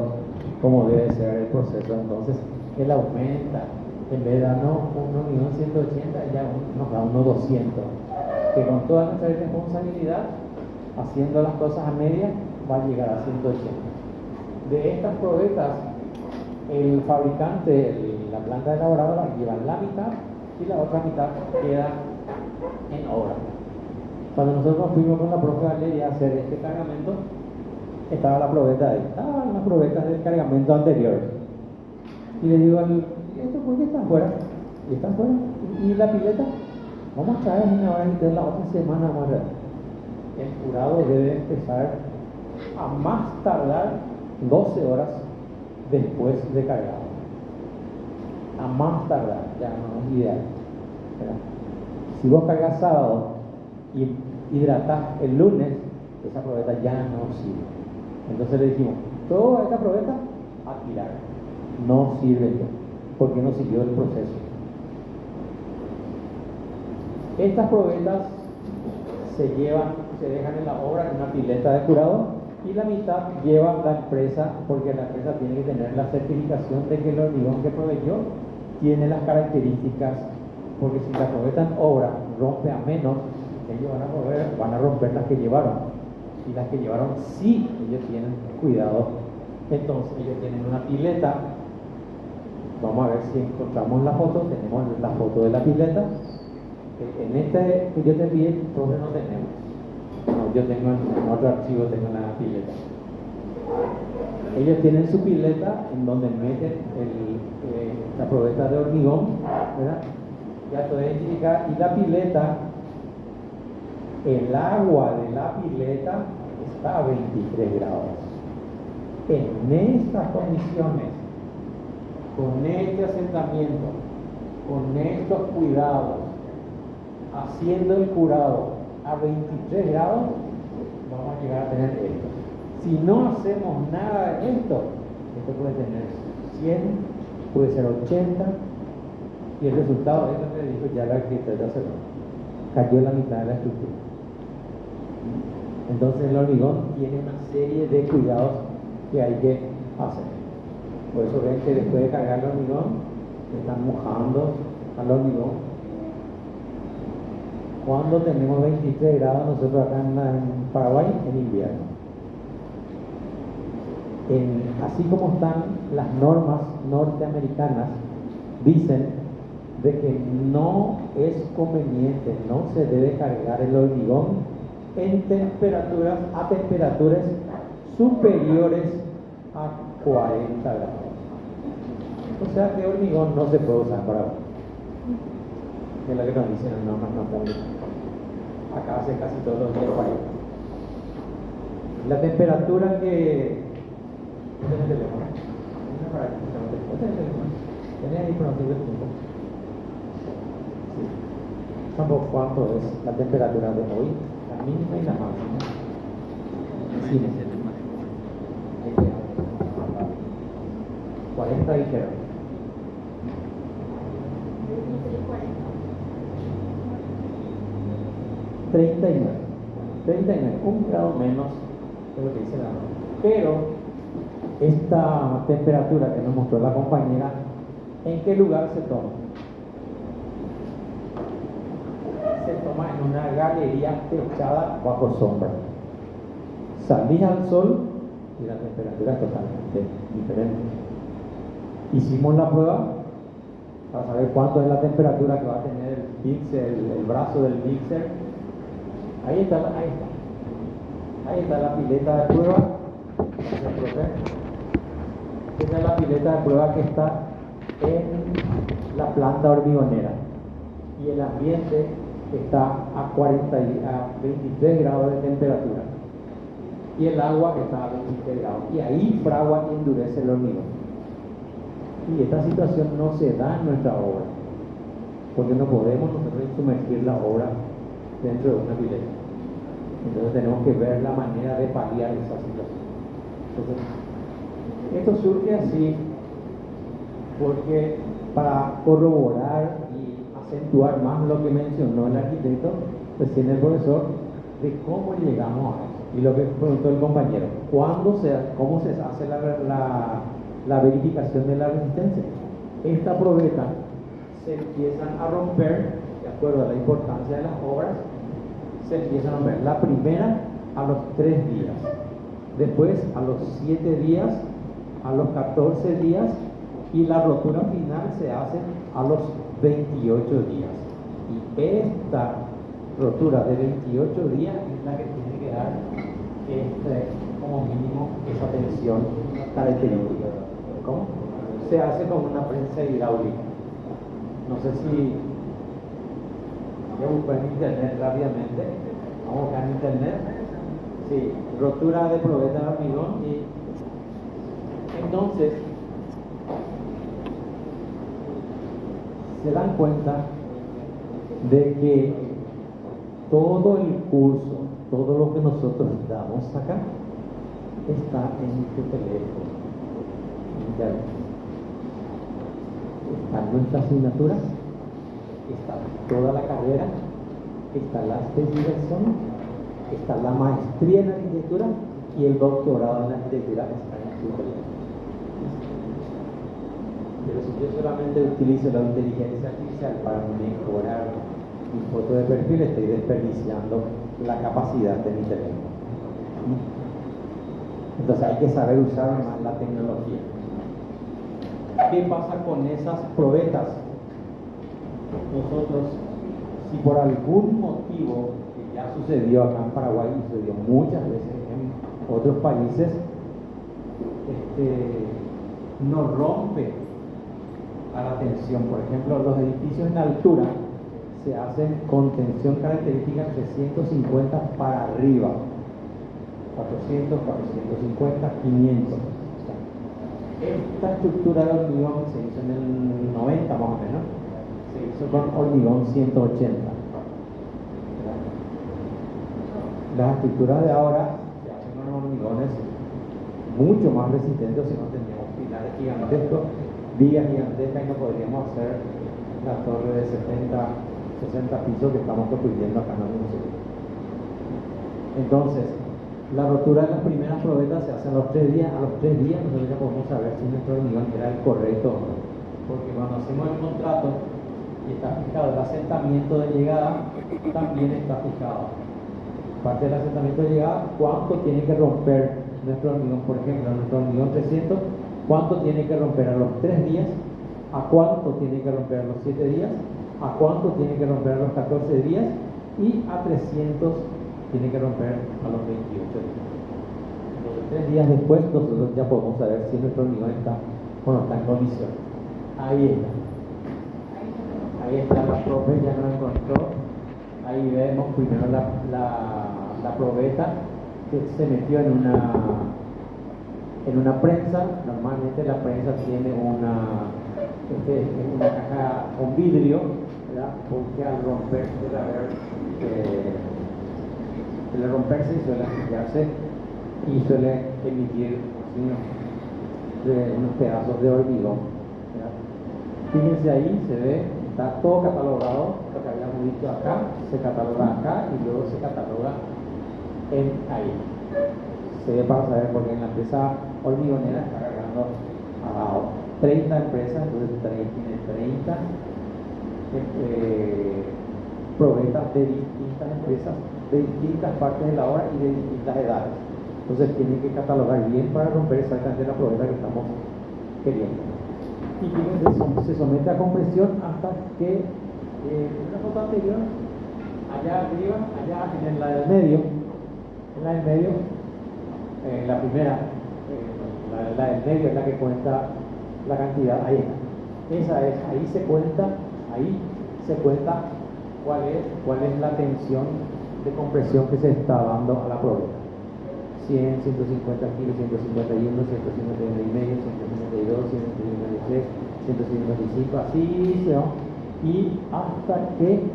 como debe ser el proceso. Entonces él aumenta, en vez de darnos 1.180.000, ya nos da unos 200, que con toda nuestra responsabilidad, haciendo las cosas a media, va a llegar a 180. De estas probetas, el fabricante, la planta elaboradora, lleva la mitad y la otra mitad queda en obra. Cuando nosotros fuimos con la profe Valeria a hacer este cargamento, estaba la probeta ahí, estaban las probetas del cargamento anterior. Y le digo al, ¿esto por qué está afuera? Y está afuera. ¿Y la pileta? Vamos a traer una hora y la otra semana vamos a traer. El curado debe empezar a más tardar 12 horas después de cargado. A más tardar, ya no es ideal. ¿Verdad? Si vos cargas sábado y hidratás el lunes, esa probeta ya no sirve. Entonces le dijimos, toda esta probeta a tirar. No sirve ya, porque no siguió el proceso. Estas probetas se dejan en la obra en una pileta de curado y la mitad lleva la empresa, porque la empresa tiene que tener la certificación de que el hormigón que proveyó tiene las características, porque si la probeta en obra rompe a menos, ellos van a romper las que llevaron, y las que llevaron sí, ellos tienen cuidado. Entonces ellos tienen una pileta, vamos a ver si encontramos la foto, tenemos la foto de la pileta. En este que yo te envié, entonces no tenemos. No, yo tengo en otro archivo, tengo la pileta. Ellos tienen su pileta en donde meten la probeta de hormigón, ¿verdad? Ya todo identificada. Y la pileta, el agua de la pileta está a 23 grados. En estas condiciones, con este asentamiento, con estos cuidados, haciendo el curado a 23 grados, vamos a llegar a tener esto. Si no hacemos nada de esto puede tener 100, puede ser 80, y el resultado es lo que dijo ya la arquitecta cerró. Cayó la mitad de la estructura. Entonces el hormigón tiene una serie de cuidados que hay que hacer. Por eso ven que después de cargar el hormigón, están mojando al hormigón. Cuando tenemos 23 grados nosotros acá en Paraguay, en invierno. Así como están las normas norteamericanas, dicen de que no es conveniente, no se debe cargar el hormigón a temperaturas superiores a 40 grados. O sea que hormigón no se puede usar en Paraguay. Es lo que nos dicen las normas norteamericanas. Acá hace casi todos los días 40. La temperatura que... ¿Este es el teléfono? ¿Este es el teléfono? ¿Tenés ahí conocido el tiempo? Sí. Tampoco cuánto es la temperatura de hoy, la mínima y la máxima. Sí, 40 dijeron. 39, un grado menos de lo que dice la norma. Pero esta temperatura que nos mostró la compañera, ¿en qué lugar se toma? Se toma en una galería techada bajo sombra. Salís al sol y la temperatura es totalmente diferente. Hicimos la prueba para saber cuánto es la temperatura que va a tener el mixer, el brazo del mixer. Ahí está la pileta de prueba Gracias, profe. Esta es la pileta de prueba que está en la planta hormigonera y el ambiente está a 23 grados de temperatura y el agua está a 23 grados y ahí fragua y endurece el hormigón. Y esta situación no se da en nuestra obra porque no podemos nosotros sumergir la obra dentro de una pileta. Entonces tenemos que ver la manera de paliar esa situación. Entonces, esto surge así porque para corroborar y acentuar más lo que mencionó el arquitecto, recién el profesor, de cómo llegamos a eso. Y lo que preguntó el compañero, ¿cómo se hace la verificación de la resistencia? Esta probeta se empiezan a romper, de acuerdo a la importancia de las obras, se empiezan a romper. La primera a los 3 días, después a los 7 días, a los 14 días y la rotura final se hace a los 28 días. Y esta rotura de 28 días es la que tiene que dar como mínimo esa tensión característica. ¿Cómo? Se hace con una prensa hidráulica. No sé si voy a buscar en internet rápidamente. Vamos a buscar en internet. Sí, rotura de probeta de hormigón y entonces se dan cuenta de que todo el curso, todo lo que nosotros damos acá, está en tu teléfono. Está nuestra asignatura, está toda la carrera, está la especialización, está la maestría en arquitectura y el doctorado en arquitectura está en tu teléfono. Pero si yo solamente utilizo la inteligencia artificial para mejorar mi foto de perfil, estoy desperdiciando la capacidad de mi teléfono. Entonces hay que saber usar más la tecnología. ¿Qué pasa con esas probetas? Nosotros, si por algún motivo, que ya sucedió acá en Paraguay y sucedió muchas veces en otros países, nos rompe a la tensión. Por ejemplo, los edificios en altura se hacen con tensión característica 350 para arriba, 400, 450, 500. Esta estructura de hormigón se hizo en el 90 más o menos, se hizo con hormigón 180. Las estructuras de ahora se hacen con hormigones mucho más resistentes, si no tenemos pilares gigantescos, vigas gigantescas y no podríamos hacer la torre de 60 pisos que estamos construyendo acá en el museo. Entonces, la rotura de las primeras probetas se hace a los 3 días. A los 3 días nosotros ya podemos saber si nuestro hormigón era el correcto o no. Porque cuando hacemos el contrato y está fijado el asentamiento de llegada, también está fijado. Parte del asentamiento de llegada, cuánto tiene que romper nuestro hormigón. Por ejemplo, nuestro hormigón 300, cuánto tiene que romper a los 3 días, a cuánto tiene que romper a los 7 días, a cuánto tiene que romper a los 14 días y a 300 tiene que romper a los 28 días. Entonces, 3 días después nosotros ya podemos saber si nuestro hormigón está o no está en condición. Ahí está. Ahí está la profe, ya nos encontró. Ahí vemos primero la probeta que se metió en una prensa. Normalmente la prensa tiene una caja con vidrio, ¿verdad? Porque al romperse suele romperse y suele asfixiarse y suele emitir unos pedazos de hormigón, ¿verdad? Fíjense ahí, se ve, está todo catalogado, lo que habíamos visto acá, se cataloga acá y luego se cataloga ahí. Se ve para saber porque en la empresa hormigonera está cargando a 30 empresas, entonces tiene 30 probetas de distintas empresas, de distintas partes de la obra y de distintas edades. Entonces tiene que catalogar bien para romper exactamente la probeta que estamos queriendo. Y fíjense, se somete a compresión hasta que una foto anterior, allá arriba, allá en la del medio, La primera, la del medio es la que cuenta la cantidad, ahí está. Esa es, ahí se cuenta cuál es la tensión de compresión que se está dando a la probeta. 100, 150 kilos, 151, 151 y medio, 152, 153, 155, así se va. Y hasta que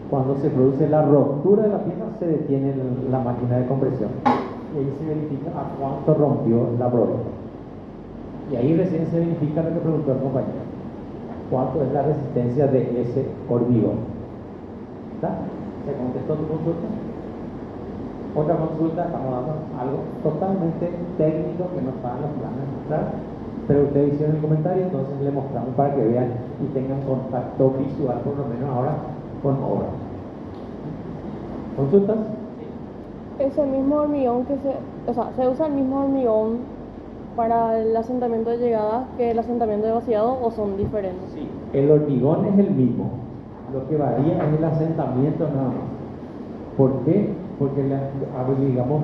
cuando se produce la ruptura de la pieza se detiene la máquina de compresión. Y ahí se verifica a cuánto rompió la probeta. Y ahí recién se verifica lo que preguntó el compañero. ¿Cuánto es la resistencia de ese hormigón? ¿Está? ¿Se contestó tu consulta? Otra consulta, estamos dando algo totalmente técnico que no está en los planes de mostrar, pero ustedes hicieron el comentario, entonces le mostramos para que vean y tengan contacto visual, por lo menos ahora, con obra. ¿Consultas? Ese mismo hormigón se usa el mismo hormigón para el asentamiento de llegada que el asentamiento de vaciado, o son diferentes? Sí, el hormigón es el mismo, lo que varía es el asentamiento nada más. ¿Por qué? Porque le aplicamos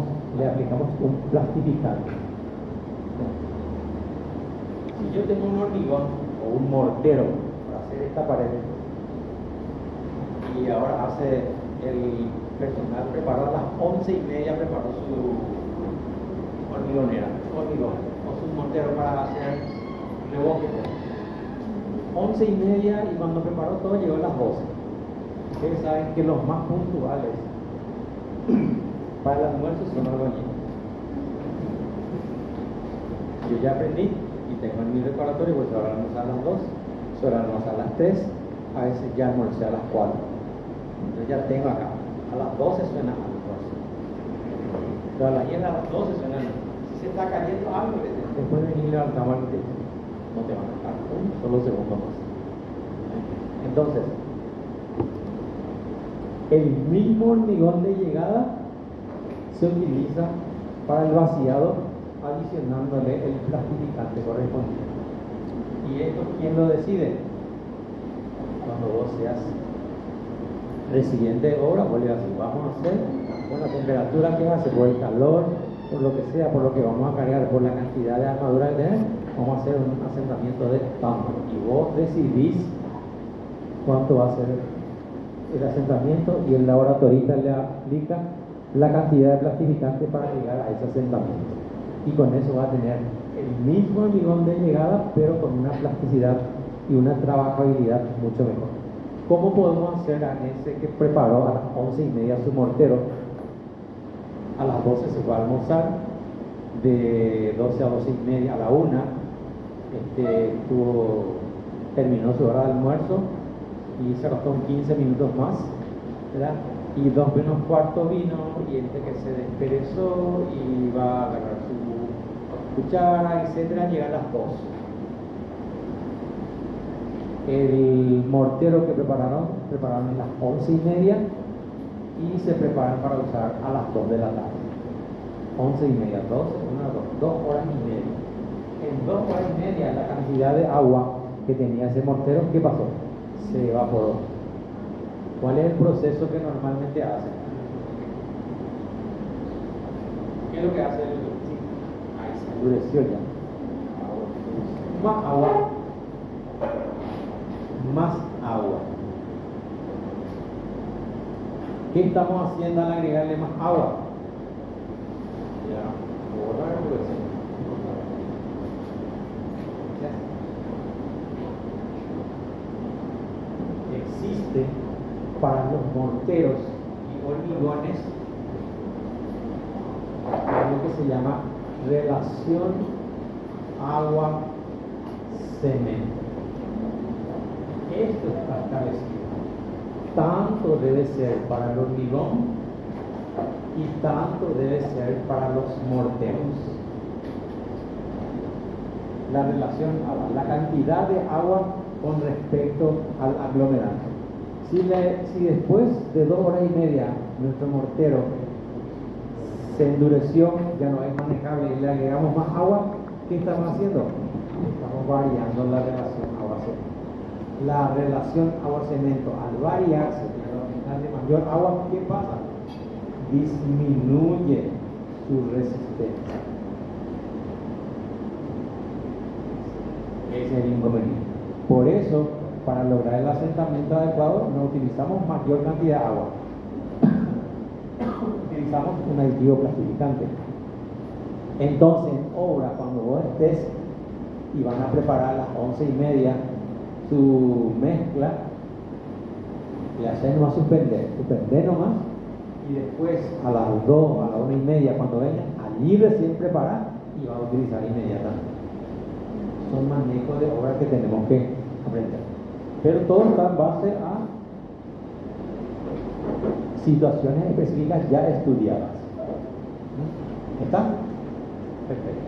un plastificante. Si yo tengo un hormigón o un mortero para hacer esta pared, y ahora el personal preparó a las 11:30, preparó su hormigón, o su mortero para hacer reboque. 11:30, y cuando preparó todo llegó a las 12. Ustedes saben que los más puntuales para el almuerzo son albañiles. Yo ya aprendí y tengo en mi reparatorio, pues ahora almorzar a las 2, ahora almorzar a las 3, a veces ya almorcé a las 4. Entonces ya tengo acá, a las 12 suena almuerzo. Pero a las 10 a las 12 suena, si se está cayendo algo, después de venir a la cama, no te van a estar un solo segundo más. Entonces, el mismo hormigón de llegada se utiliza para el vaciado, adicionándole el plastificante correspondiente. ¿Y esto quién lo decide? Cuando vos seas residente de obra, vos le vas a decir, vamos a hacer con la temperatura que hace, por el calor, por lo que sea, por lo que vamos a cargar, por la cantidad de armadura que tenés, vamos a hacer un asentamiento de tanto. Y vos decidís cuánto va a ser el asentamiento, y el laboratorista le aplica la cantidad de plastificante para llegar a ese asentamiento. Y con eso va a tener el mismo hormigón de llegada, pero con una plasticidad y una trabajabilidad mucho mejor. ¿Cómo podemos hacer a ese que preparó a las 11:30 su mortero? A las 12 se fue a almorzar, de 12 a 12:30 a la 1, terminó su hora de almuerzo y se gastó 15 minutos más, ¿verdad? Y 2 menos cuarto vino, y que se desperezó y va a agarrar su cuchara, etcétera, llega a las 2. El mortero que prepararon a las 11:30 y se preparan para usar a las 2 de la tarde. 11:30, 12, 2 horas y media. En 2 horas y media la cantidad de agua que tenía ese mortero, ¿qué pasó? Se evaporó. ¿Cuál es el proceso que normalmente hace? ¿Qué es lo que hace el? Ahí se endureció ya. Más agua. Más agua. ¿Qué estamos haciendo al agregarle más agua? Ya, borrar endurecer. Existe para los morteros y hormigones lo que se llama relación agua-cemento. Esto está establecido. Tanto debe ser para el hormigón y tanto debe ser para los morteros. La relación agua, la cantidad de agua con respecto al aglomerante. Si después de 2 horas y media nuestro mortero se endureció, ya no es manejable y le agregamos más agua, ¿qué estamos haciendo? Estamos variando la relación agua-cemento. La relación agua-cemento, al variarse, al de mayor agua, ¿qué pasa? Disminuye su resistencia. Ese es el inconveniente. Por eso, para lograr el asentamiento adecuado, no utilizamos mayor cantidad de agua. Utilizamos un aditivo plastificante. Entonces, en obra, cuando vos estés y van a preparar a las 11:30 su mezcla, le haces nomás suspender nomás, y después a las 2, a las 1:30, cuando vengan, allí recién preparar y va a utilizar inmediatamente. Son manejos de obra que tenemos que aprender. Pero todo está en base a situaciones específicas ya estudiadas. ¿Está? Perfecto.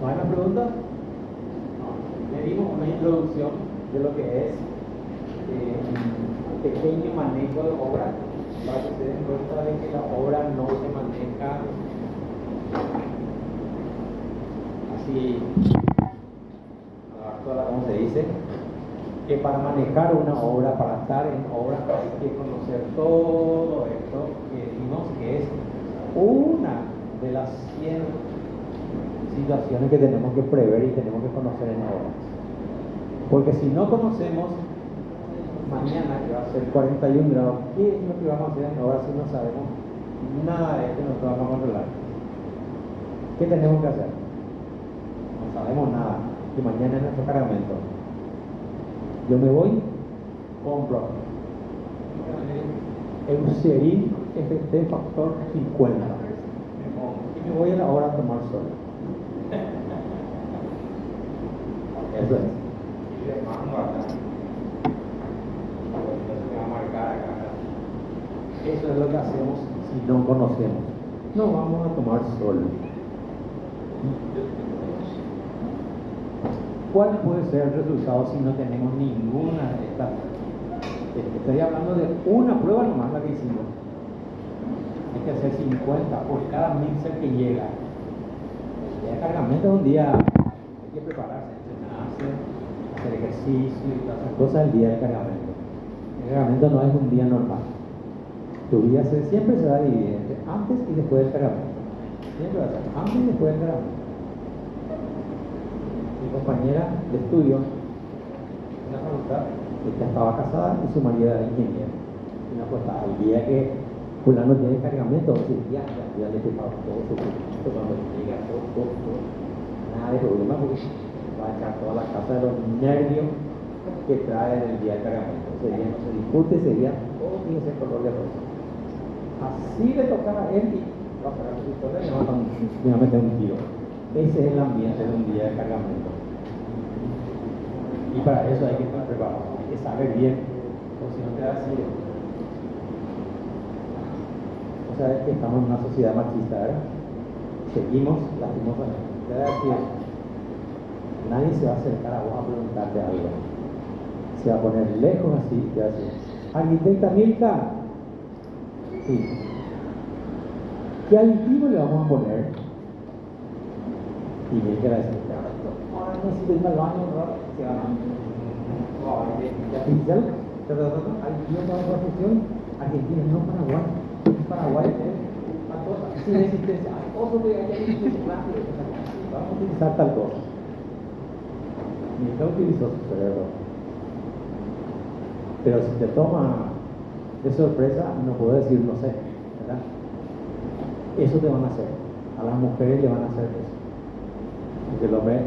¿No hay más preguntas? No. Le dimos una introducción de lo que es un pequeño manejo de obra para que se den cuenta de que la obra no se maneja así, ¿cómo se dice? Que para manejar una obra, para estar en obra, hay que conocer todo esto que dijimos que es una de las 100 situaciones que tenemos que prever y tenemos que conocer en obra. Porque si no conocemos, mañana que va a ser 41 grados, ¿qué es lo que vamos a hacer en obra si no sabemos nada de esto y no lo vamos a controlar? ¿Qué tenemos que hacer? No sabemos nada. Y mañana es nuestro cargamento. Yo me voy, compro Eucerin FT factor 50 y me voy a la hora a tomar sol. Eso es. Y le mando acá. Entonces me va a marcar acá. Eso es lo que hacemos si no conocemos. No vamos a tomar sol. ¿Cuál puede ser el resultado si no tenemos ninguna de estas? Estoy hablando de una prueba nomás la que hicimos. Hay que hacer 50 por cada mixer que llega. El día de cargamento es un día, hay que prepararse, entrenarse, hacer ejercicio y todas esas cosas el día del cargamento. El cargamento no es un día normal. Tu vida siempre se va a dividir entre antes y después del cargamento. Siempre va a ser antes y después del cargamento. Mi compañera de estudio en la facultad, ella estaba casada y su marido era ingeniero. Y no costaba el día que fulano tiene cargamento, ya le preparo todo su producto cuando llega, todo. Nada de problema porque va a echar toda la casa de los nervios que trae el día del cargamento. Ese día no se discute, ese día todo tiene ese color de rosa. Así le tocaba a él y va a sacar su pistola y me va a meter un tiro. Ese es el ambiente de un día de cargamento. Y para eso hay que estar preparado, hay que saber bien, o si no te da así. O sea, que estamos en una sociedad machista, ¿verdad? Seguimos lastimosamente. Te voy a decir, nadie se va a acercar a vos a preguntarte algo. Se va a poner lejos así y te va a decir, arquitecta Milka, sí. ¿Qué aditivo le vamos a poner? Y Milka va a decir, necesito irme al baño, ¿verdad? Se va a artificial, aditivo para la profesión, Argentina, no Paraguay. Paraguay tal cosa, sin existencia, hay cosas que hay que vamos a utilizar tal cosa. Milka utilizó su cerebro. Pero si te toma de sorpresa, no puedo decir no sé, ¿verdad? Eso te van a hacer. A las mujeres le van a hacer eso. Porque el hombre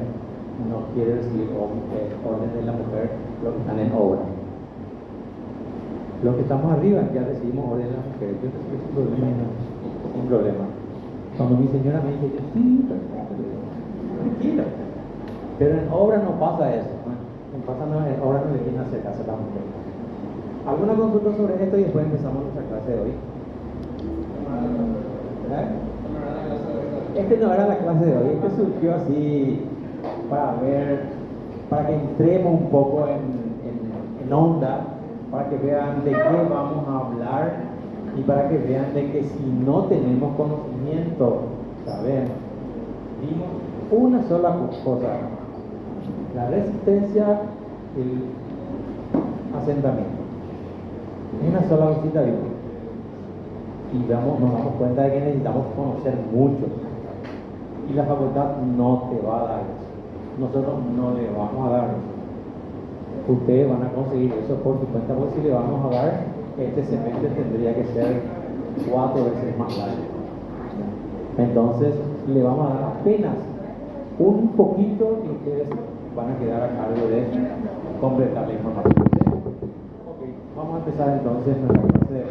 no quiere recibir orden de la mujer, lo que están en obra. Los que estamos arriba ya recibimos orden de las mujeres. Yo recibí sin problema, sin problema. Cuando mi señora me dice, sí, perfecto, tranquilo. Pero en obra no pasa eso. En obra no le quieren hacer caso a las mujeres. ¿Alguna consulta sobre esto y después empezamos nuestra clase de hoy? ¿Verdad? Este no era la clase de hoy, este surgió así para que entremos un poco en onda, para que vean de qué vamos a hablar y para que vean de que si no tenemos conocimiento, sabemos, vimos una sola cosa, la resistencia y el asentamiento. Una sola cosita bíblica. Y nos damos cuenta de que necesitamos conocer mucho. Y la facultad no te va a dar eso. nosotros no le vamos a dar. Ustedes van a conseguir eso por su cuenta, porque si le vamos a dar, este semestre tendría que ser 4 veces más largo. Entonces, le vamos a dar apenas un poquito y ustedes van a quedar a cargo de completar la información. Ok, vamos a empezar entonces nuestra clase